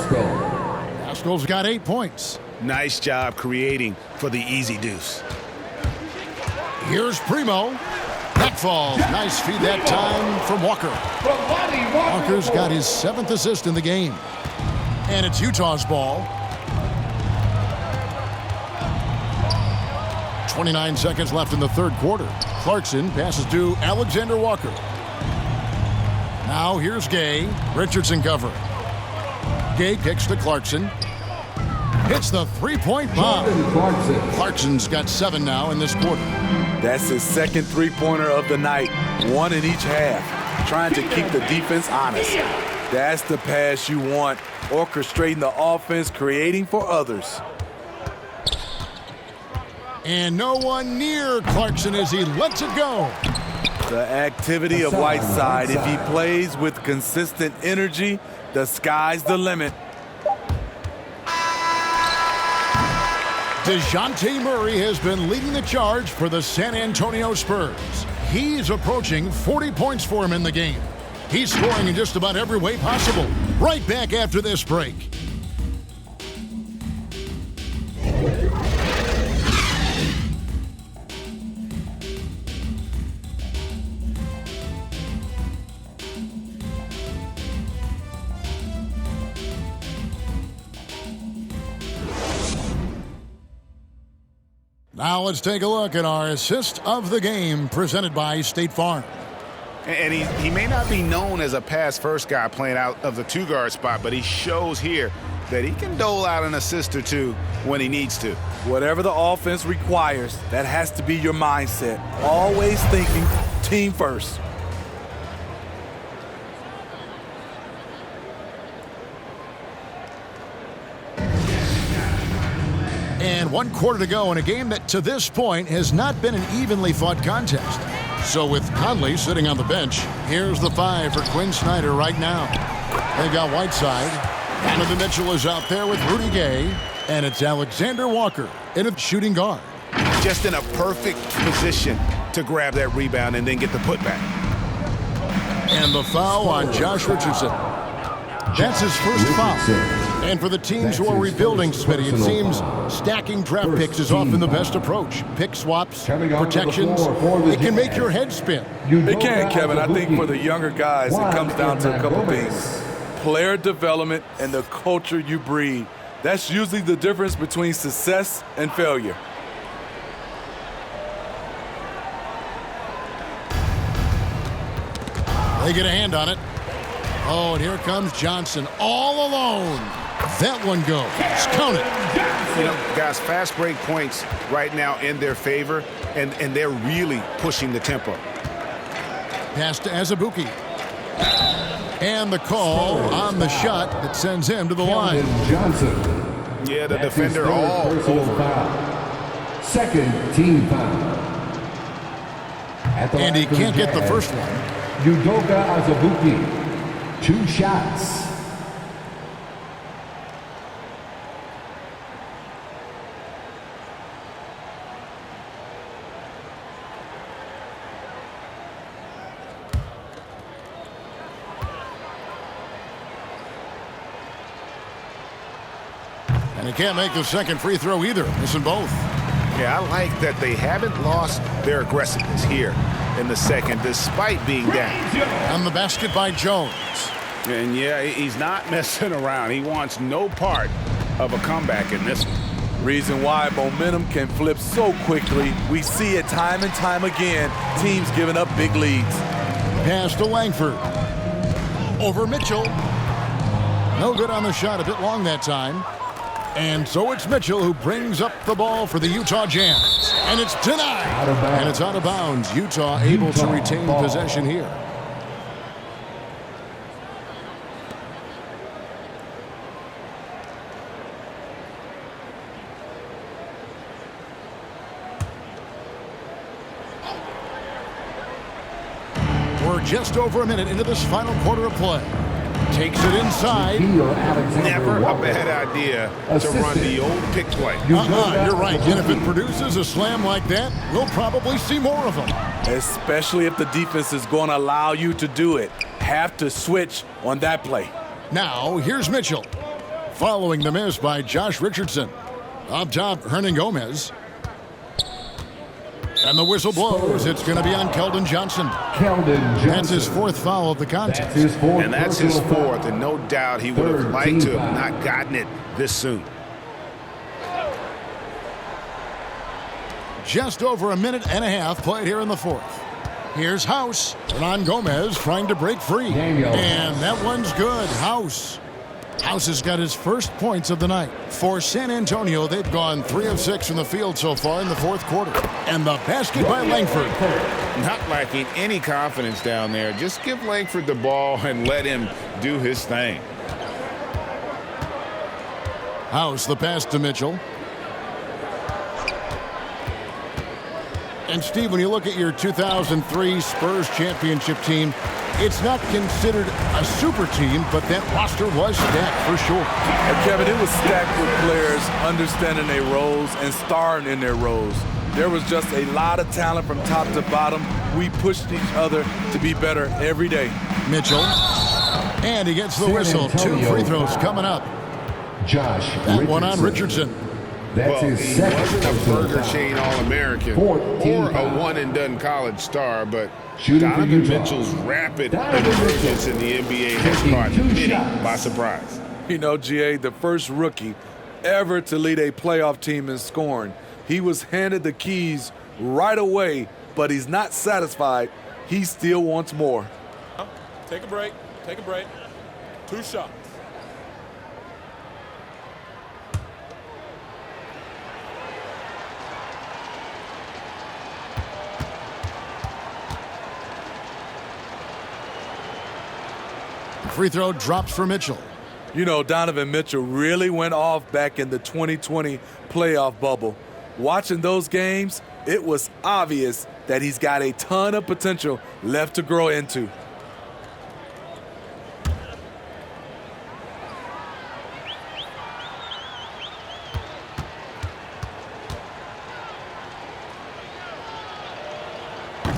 Speaker 3: Pascal's got 8 points.
Speaker 5: Nice job creating for the easy deuce.
Speaker 3: Here's Primo. That falls. Nice feed that time from Walker. Walker's got his 7th assist in the game. And it's Utah's ball. 29 seconds left in the third quarter. Clarkson passes to Alexander Walker. Now here's Gay. Richardson covering. Gay kicks to Clarkson. Hits the three-point bomb. Clarkson's got 7 now in this quarter.
Speaker 6: That's his second three-pointer of the night. 1 in each half. Trying to keep the defense honest. That's the pass you want. Orchestrating the offense, creating for others.
Speaker 3: And no one near Clarkson as he lets it go.
Speaker 6: The activity of Whiteside, if he plays with consistent energy, the sky's the limit.
Speaker 3: DeJounte Murray has been leading the charge for the San Antonio Spurs. He's approaching 40 points for him in the game. He's scoring in just about every way possible. Right back after this break. Now let's take a look at our assist of the game presented by State Farm.
Speaker 5: And he may not be known as a pass-first guy playing out of the 2-guard spot, but he shows here that he can dole out an assist or 2 when he needs to.
Speaker 6: Whatever the offense requires, that has to be your mindset. Always thinking team first.
Speaker 3: And 1 quarter to go in a game that to this point has not been an evenly fought contest. So with Conley sitting on the bench, here's the 5 for Quinn Snyder right now. They've got Whiteside. Donovan Mitchell is out there with Rudy Gay. And it's Alexander Walker in a shooting guard.
Speaker 5: Just in a perfect position to grab that rebound and then get the putback.
Speaker 3: And the foul on Josh Richardson. That's his first foul. And for the teams who are rebuilding, Smitty, it seems stacking draft picks is often the best approach. Pick swaps, protections, it can make your head spin.
Speaker 6: It can, Kevin. I think for the younger guys, it comes down to a couple things. Player development and the culture you breed. That's usually the difference between success and failure.
Speaker 3: They get a hand on it. Oh, and here comes Johnson all alone. That one goes. Count it.
Speaker 5: You know, guys, fast break points right now in their favor, and they're really pushing the tempo.
Speaker 3: Pass to Azubuike. And the call on the shot that sends him to the line.
Speaker 15: Johnson.
Speaker 5: Yeah, the defender all over.
Speaker 15: Foul. Second team foul.
Speaker 3: And he can't get the first one.
Speaker 15: Udoka Azubuike. 2 shots.
Speaker 3: And he can't make the second free throw either. Missing both.
Speaker 5: Yeah, I like that they haven't lost their aggressiveness here in the second, despite being down.
Speaker 3: On the basket by Jones.
Speaker 5: And yeah, he's not messing around. He wants no part of a comeback in this one.
Speaker 6: Reason why momentum can flip so quickly. We see it time and time again, teams giving up big leads.
Speaker 3: Pass to Langford. Over Mitchell. No good on the shot, a bit long that time. And so it's Mitchell who brings up the ball for the Utah Jazz. And it's denied. And it's out of bounds. Utah able to retain possession here. We're just over a minute into this final quarter of play. Takes it inside.
Speaker 8: Never a bad idea to run the old pick play.
Speaker 3: You're right. And if it produces a slam like that, we'll probably see more of them.
Speaker 6: Especially if the defense is going to allow you to do it. Have to switch on that play.
Speaker 3: Now, here's Mitchell. Following the miss by Josh Richardson. Up top, Hernan Gomez. And the whistle blows. It's going to be on Keldon Johnson. That's his fourth foul of the contest.
Speaker 8: And that's his fourth, and no doubt he would have liked to have not gotten it this soon.
Speaker 3: Just over a minute and a half played here in the fourth. Here's House. Hernan Gomez trying to break free. And that one's good. House has got his first points of the night. For San Antonio, they've gone 3 of 6 from the field so far in the fourth quarter. And the basket by Langford.
Speaker 5: Not lacking any confidence down there. Just give Langford the ball and let him do his thing.
Speaker 3: House, the pass to Mitchell. And Steve, when you look at your 2003 Spurs championship team, it's not considered a super team, but that roster was stacked for sure.
Speaker 6: And Kevin, it was stacked with players understanding their roles and starring in their roles. There was just a lot of talent from top to bottom. We pushed each other to be better every day.
Speaker 3: Mitchell, and he gets the whistle. 2 free throws coming up.
Speaker 15: Josh
Speaker 3: that one on Richardson.
Speaker 15: That's
Speaker 5: well,
Speaker 15: his
Speaker 5: he
Speaker 15: second
Speaker 5: wasn't a Burger Chain All-American or a one-and-done college star, but Donovan Mitchell's rapid emergence in the NBA has caught many by surprise.
Speaker 6: You know, GA, the first rookie ever to lead a playoff team in scoring. He was handed the keys right away, but he's not satisfied. He still wants more.
Speaker 10: Take a break. Take a break. 2 shots.
Speaker 3: Free throw drops for Mitchell.
Speaker 6: You know, Donovan Mitchell really went off back in the 2020 playoff bubble. Watching those games, it was obvious that he's got a ton of potential left to grow into.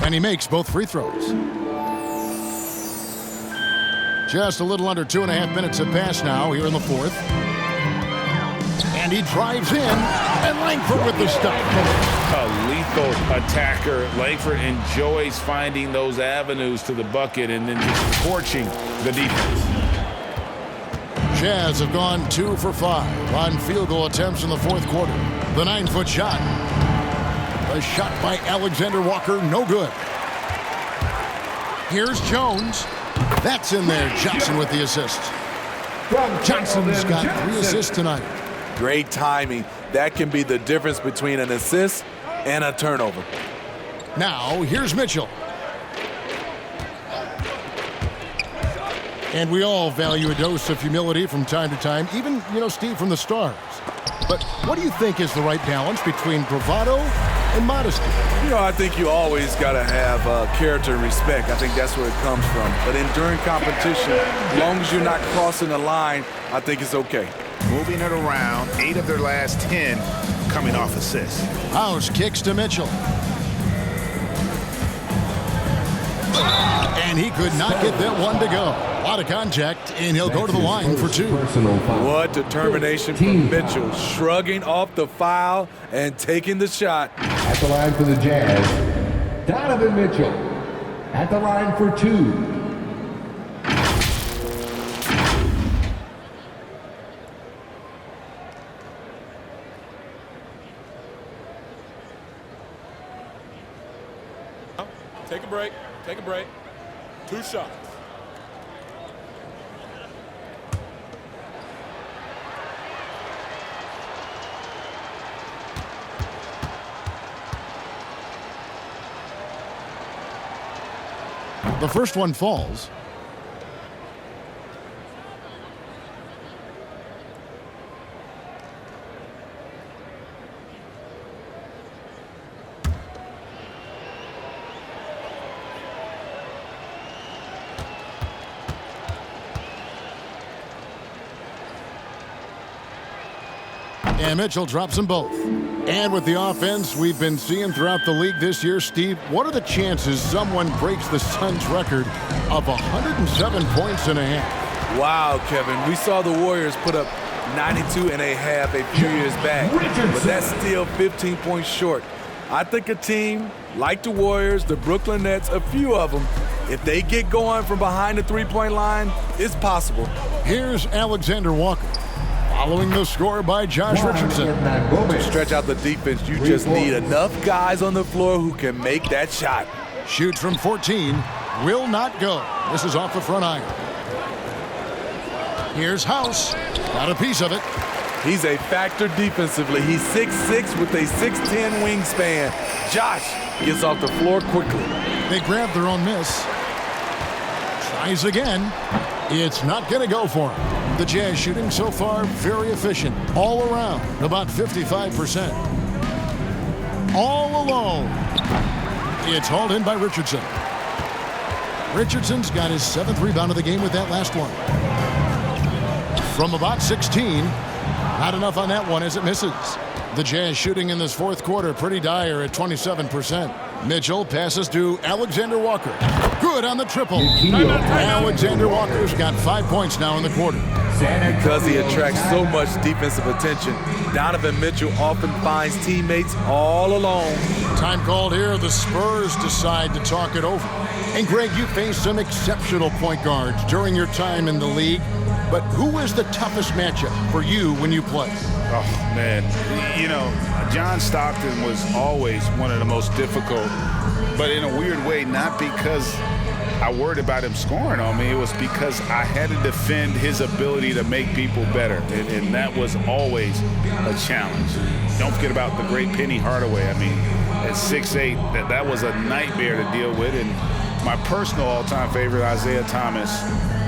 Speaker 3: And he makes both free throws. Just a little under 2.5 minutes have passed now here in the fourth. And he drives in, and Langford with the stop.
Speaker 5: A lethal attacker. Langford enjoys finding those avenues to the bucket and then just torching the defense.
Speaker 3: Jazz have gone 2 for 5 on field goal attempts in the fourth quarter. The 9-foot shot. A shot by Alexander Walker, no good. Here's Jones. That's in there. Johnson with the assist. Johnson's got 3 assists tonight.
Speaker 6: Great timing. That can be the difference between an assist and a turnover.
Speaker 3: Now, here's Mitchell. And we all value a dose of humility from time to time, even, Steve, from the stars. But what do you think is the right balance between bravado and modesty?
Speaker 6: I think you always got to have character and respect. I think that's where it comes from. But during competition, as long as you're not crossing the line, I think it's okay.
Speaker 5: Moving it around, 8 of their last 10 coming off assists.
Speaker 3: House kicks to Mitchell. And he could not get that one to go. A lot of contact, and he'll go to the line for 2.
Speaker 6: What determination from Mitchell, shrugging off the foul and taking the shot.
Speaker 15: At the line for the Jazz, Donovan Mitchell. At the line for 2.
Speaker 6: Take a break. Take a break. 2 shots.
Speaker 3: The first one falls. And Mitchell drops them both. And with the offense we've been seeing throughout the league this year, Steve, what are the chances someone breaks the Suns' record of 107 points and a half?
Speaker 6: Wow, Kevin. We saw the Warriors put up 92 and a half a few years back, but that's still 15 points short. I think a team like the Warriors, the Brooklyn Nets, a few of them, if they get going from behind the three-point line, it's possible.
Speaker 3: Here's Alexander Walker. Following the score by Josh Richardson.
Speaker 6: To stretch out the defense, you just need enough guys on the floor who can make that shot.
Speaker 3: Shoots from 14, will not go. This is off the front iron. Here's House, got a piece of it.
Speaker 6: He's a factor defensively. He's 6'6" with a 6'10" wingspan. Josh gets off the floor quickly.
Speaker 3: They grab their own miss. Tries again. It's not going to go for him. The Jazz shooting so far very efficient. All around, about 55%. All alone. It's hauled in by Richardson. Richardson's got his 7th rebound of the game with that last one. From about 16, not enough on that one as it misses. The Jazz shooting in this 4th quarter pretty dire at 27%. Mitchell passes to Alexander Walker. Good on the triple. Alexander Walker's got 5 points now in the quarter.
Speaker 6: Because he attracts so much defensive attention, Donovan Mitchell often finds teammates all alone.
Speaker 3: Time called here. The Spurs decide to talk it over. And Greg, you faced some exceptional point guards during your time in the league. But who is the toughest matchup for you when you play?
Speaker 5: Oh, man. You know, John Stockton was always one of the most difficult, but in a weird way, not because I worried about him scoring on me. It was because I had to defend his ability to make people better, and that was always a challenge. Don't forget about the great Penny Hardaway. I mean, at 6'8", that was a nightmare to deal with. And my personal all-time favorite, Isaiah Thomas,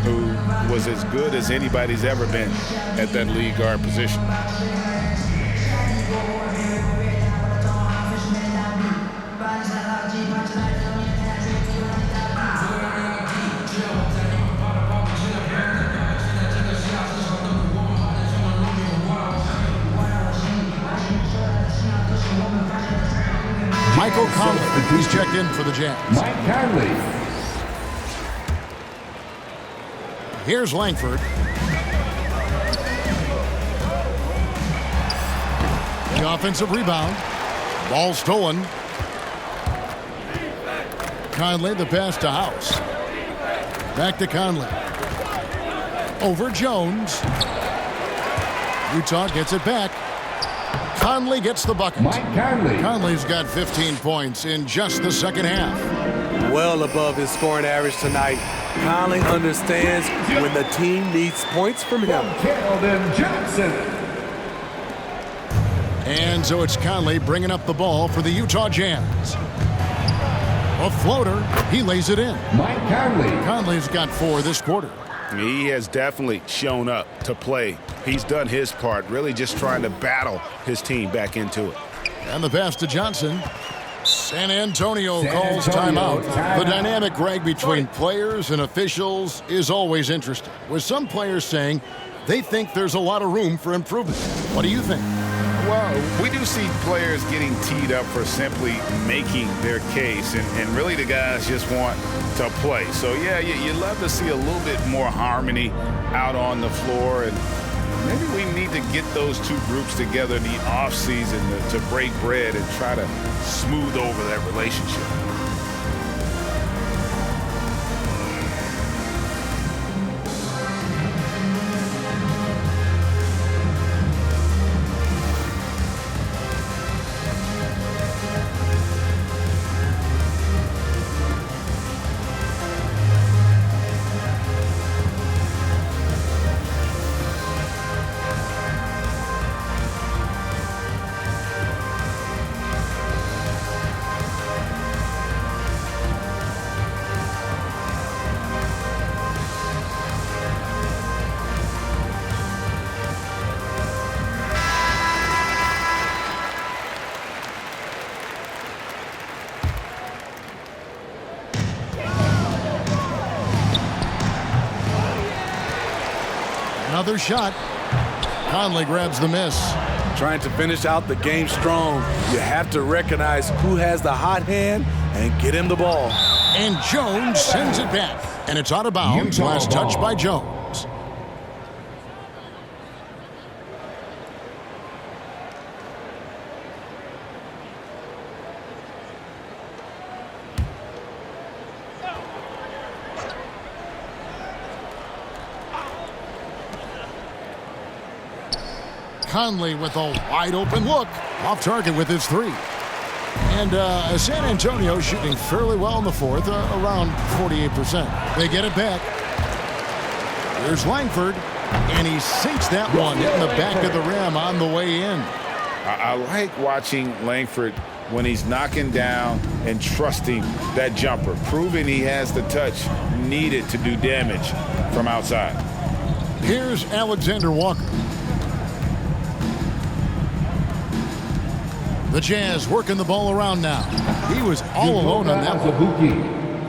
Speaker 5: who was as good as anybody's ever been at that lead guard position.
Speaker 3: Michael Conley, he's checked in for the Jazz.
Speaker 15: Mike Conley.
Speaker 3: Here's Langford. The offensive rebound. Ball stolen. Conley, the pass to House. Back to Conley. Over Jones. Utah gets it back. Conley gets the bucket.
Speaker 15: Mike Conley.
Speaker 3: Conley's got 15 points in just the second half.
Speaker 6: Well above his scoring average tonight. Conley understands when the team needs points from him.
Speaker 15: Keldon Johnson.
Speaker 3: And so it's Conley bringing up the ball for the Utah Jazz. A floater, he lays it in.
Speaker 15: Mike Conley.
Speaker 3: Conley's got 4 this quarter.
Speaker 5: He has definitely shown up to play. He's done his part, really just trying to battle his team back into it.
Speaker 3: And the pass to Johnson. San Antonio calls timeout. The dynamic, Greg, between players and officials is always interesting, with some players saying they think there's a lot of room for improvement. What do you think?
Speaker 5: Well, we do see players getting teed up for simply making their case, and really the guys just want to play. So, yeah, you love to see a little bit more harmony out on the floor, and maybe we need to get those two groups together in the offseason to break bread and try to smooth over that relationship.
Speaker 3: Another shot. Conley grabs the miss.
Speaker 6: Trying to finish out the game strong, you have to recognize who has the hot hand and get him the ball.
Speaker 3: And Jones sends it back. And it's out of bounds. Last touch by Jones. Conley with a wide open look. Off target with his three. And San Antonio shooting fairly well in the fourth, around 48%. They get it back. Here's Langford, and he sinks that one in the back of the rim on the way in.
Speaker 5: I like watching Langford when he's knocking down and trusting that jumper, proving he has the touch needed to do damage from outside.
Speaker 3: Here's Alexander Walker. The Jazz working the ball around now. He was all alone on that one.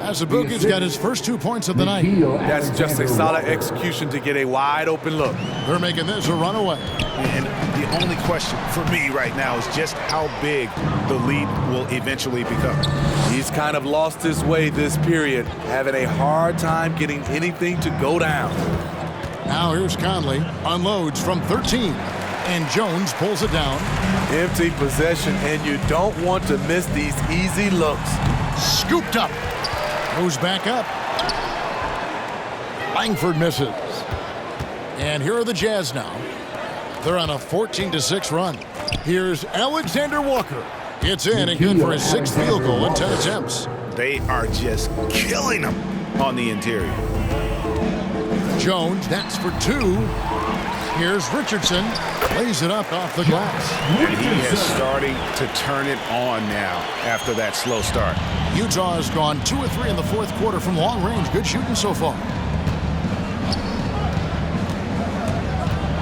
Speaker 3: Azubuike's got his first 2 points of the night.
Speaker 6: That's just a solid execution to get a wide open look.
Speaker 3: They're making this a runaway.
Speaker 5: And the only question for me right now is just how big the lead will eventually become.
Speaker 6: He's kind of lost his way this period, having a hard time getting anything to go down.
Speaker 3: Now here's Conley, unloads from 13. And Jones pulls it down.
Speaker 6: Empty possession, and you don't want to miss these easy looks.
Speaker 3: Scooped up. Goes back up. Langford misses. And here are the Jazz now. They're on a 14-6 run. Here's Alexander Walker. It's in and good for his 6th field goal in 10 attempts.
Speaker 5: They are just killing them on the interior.
Speaker 3: Jones, that's for 2. Here's Richardson, lays it up off the glass.
Speaker 5: And he is starting to turn it on now after that slow start.
Speaker 3: Utah has gone 2 of 3 in the fourth quarter from long range. Good shooting so far.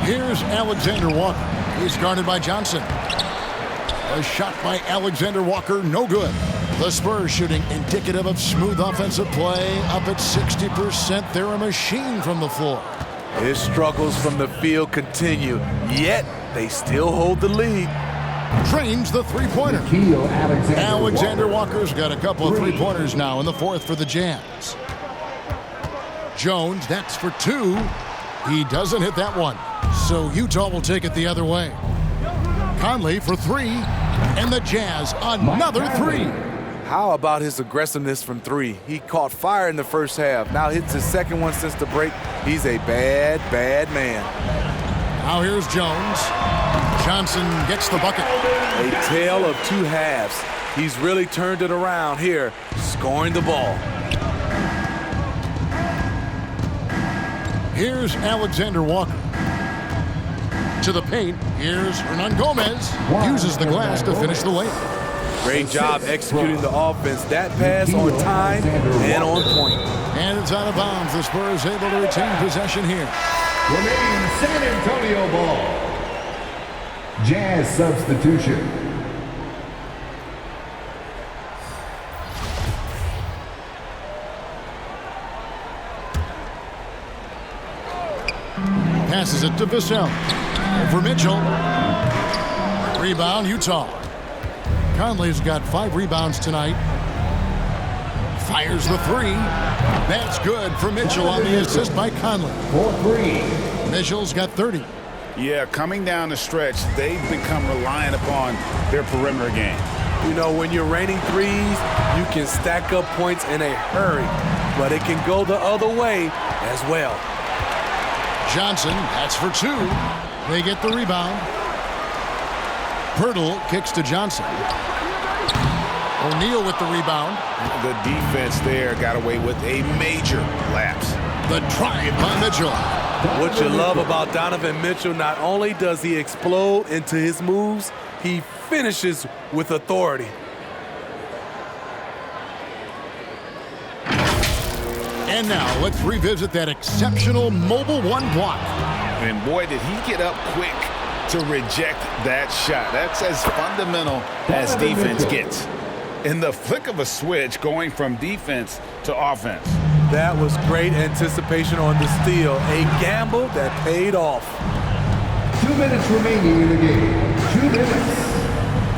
Speaker 3: Here's Alexander Walker. He's guarded by Johnson. A shot by Alexander Walker, no good. The Spurs shooting indicative of smooth offensive play, up at 60%. They're a machine from the floor.
Speaker 6: His struggles from the field continue, yet they still hold the lead.
Speaker 3: Drains the three-pointer. Alexander Walker's got a couple of three-pointers now in the fourth for the Jazz. Jones, that's for 2. He doesn't hit that one, so Utah will take it the other way. Conley for 3, and the Jazz another 3.
Speaker 6: How about his aggressiveness from 3? He caught fire in the first half. Now hits his second one since the break. He's a bad, bad man.
Speaker 3: Now here's Jones. Johnson gets the bucket.
Speaker 6: A tale of 2 halves. He's really turned it around here, scoring the ball.
Speaker 3: Here's Alexander Walker. To the paint, here's Hernan Gomez. Uses the glass to finish the layup.
Speaker 6: Great job executing the offense. That pass on time and on point.
Speaker 3: And it's out of bounds. The Spurs able to retain possession here.
Speaker 15: Remaining San Antonio ball. Jazz substitution.
Speaker 3: Passes it to Vassell. For Mitchell. Rebound, Utah. Conley's got 5 rebounds tonight. Fires the 3. That's good for Mitchell on the assist by Conley.
Speaker 15: 4-3.
Speaker 3: Mitchell's got 30.
Speaker 5: Yeah, coming down the stretch, they've become reliant upon their perimeter game.
Speaker 6: You know, when you're raining threes, you can stack up points in a hurry, but it can go the other way as well.
Speaker 3: Johnson, that's for 2. They get the rebound. Pirtle kicks to Johnson. O'Neal with the rebound.
Speaker 5: The defense there got away with a major lapse.
Speaker 3: The drive by Mitchell.
Speaker 6: What you love about Donovan Mitchell, not only does he explode into his moves, he finishes with authority.
Speaker 3: And now let's revisit that exceptional mobile 1 block.
Speaker 5: And boy, did he get up quick to reject that shot. That's as fundamental as defense gets. In the flick of a switch, going from defense to offense.
Speaker 6: That was great anticipation on the steal. A gamble that paid off.
Speaker 15: 2 minutes remaining in the game. 2 minutes.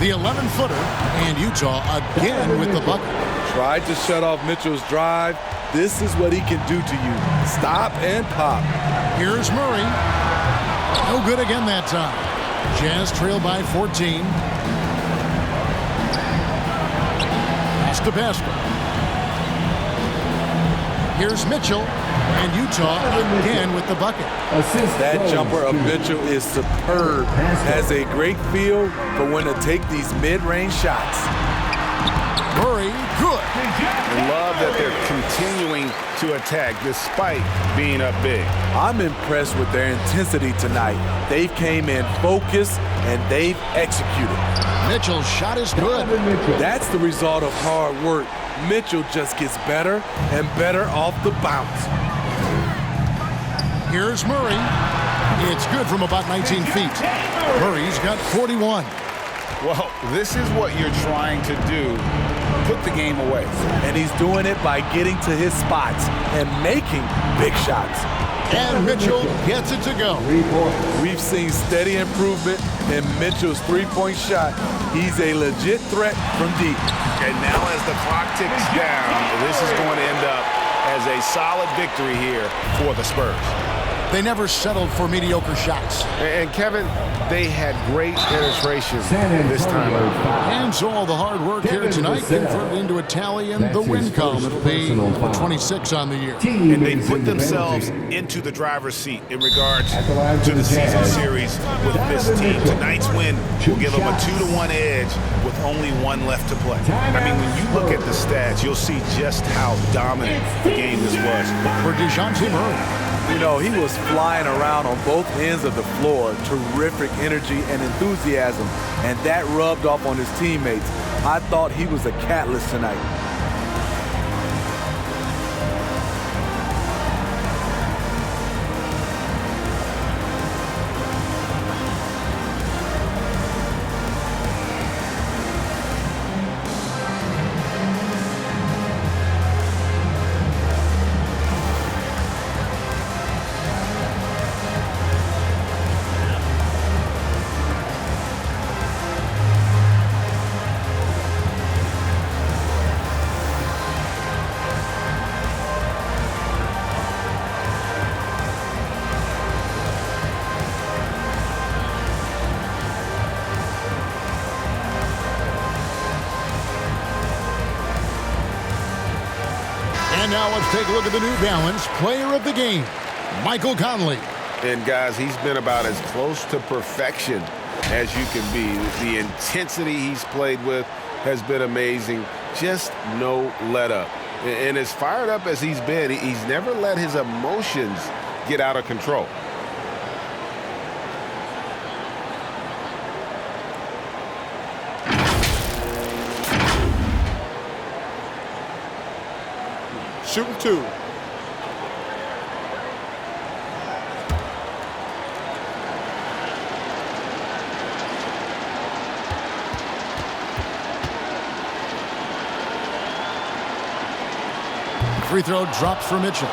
Speaker 3: The 11-footer, and Utah again with the bucket.
Speaker 6: Tried to shut off Mitchell's drive. This is what he can do to you. Stop and pop.
Speaker 3: Here's Murray. No good again that time. Jazz trail by 14. Pass to Vassell. Here's Mitchell, and Utah again with the bucket.
Speaker 6: That jumper of Mitchell is superb. Has a great feel for when to take these mid-range shots.
Speaker 3: Murray, good.
Speaker 5: I love that they're continuing to attack despite being up big.
Speaker 6: I'm impressed with their intensity tonight. They came in focused and they've executed.
Speaker 3: Mitchell's shot is good.
Speaker 6: That's the result of hard work. Mitchell just gets better and better off the bounce.
Speaker 3: Here's Murray. It's good from about 19 feet. Murray's got 41.
Speaker 5: Well, this is what you're trying to do. Put the game away.
Speaker 6: And he's doing it by getting to his spots and making big shots.
Speaker 3: And Mitchell gets it to go.
Speaker 6: We've seen steady improvement in Mitchell's three-point shot. He's a legit threat from deep.
Speaker 5: And now as the clock ticks down, this is going to end up as a solid victory here for the Spurs.
Speaker 3: They never settled for mediocre shots.
Speaker 8: And Kevin, they had great penetration this time out.
Speaker 3: And so all the hard work here tonight converted into a tally in the win column. It'll be 26 on the year.
Speaker 5: And they put themselves into the driver's seat in regards to the season series with this team. Tonight's win will give them a 2-1 edge with only one left to play. I mean, when you look at the stats, you'll see just how dominant the game this was.
Speaker 3: For DeJounte Murray.
Speaker 6: You know, he was flying around on both ends of the floor. Terrific energy and enthusiasm. And that rubbed off on his teammates. I thought he was a catalyst tonight.
Speaker 3: And now let's take a look at the New Balance Player of the Game, Michael Conley.
Speaker 8: And guys, he's been about as close to perfection as you can be. The intensity he's played with has been amazing. Just no let up. And as fired up as he's been, he's never let his emotions get out of control.
Speaker 10: Shooting two.
Speaker 3: Free throw drops for Mitchell.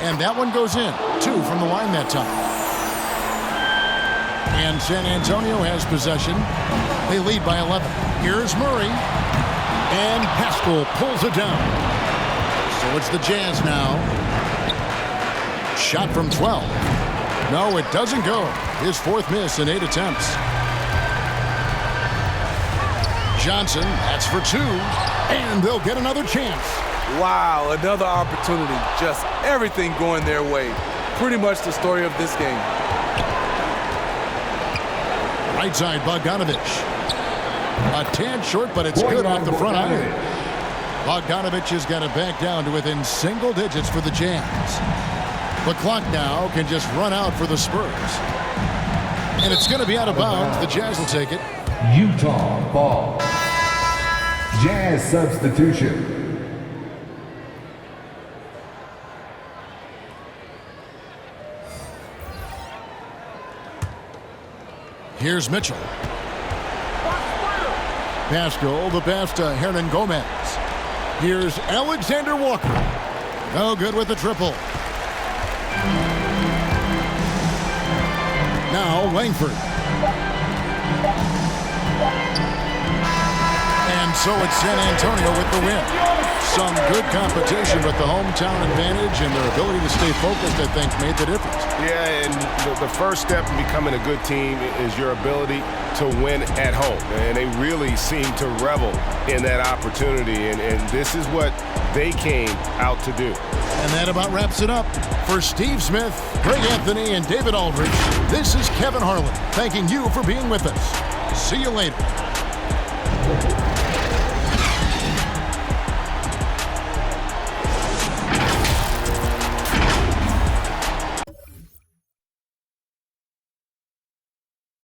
Speaker 3: And that one goes in. 2 from the line that time. And San Antonio has possession. They lead by 11. Here's Murray. And Haskell pulls it down. So it's the Jazz now. Shot from 12. No, it doesn't go. His 4th miss in 8 attempts. Johnson, that's for 2. And they'll get another chance.
Speaker 6: Wow, another opportunity. Just everything going their way. Pretty much the story of this game.
Speaker 3: Right side, Bogdanovich. A tad short, but it's good off the front iron. Bogdanovich has got it back down to within single digits for the Jazz. The clock now can just run out for the Spurs. And it's going to be out of bounds. The Jazz will take it.
Speaker 15: Utah ball. Jazz substitution.
Speaker 3: Here's Mitchell. Vassell, the pass to Hernan Gomez. Here's Alexander Walker. No good with the triple. Now Langford. And so it's San Antonio with the win. Some good competition, but the hometown advantage and their ability to stay focused, I think, made the difference.
Speaker 8: Yeah, and the first step in becoming a good team is your ability to win at home. And they really seem to revel in that opportunity, and this is what they came out to do.
Speaker 3: And that about wraps it up. For Steve Smith, Greg Anthony, and David Aldridge, this is Kevin Harlan thanking you for being with us. See you later.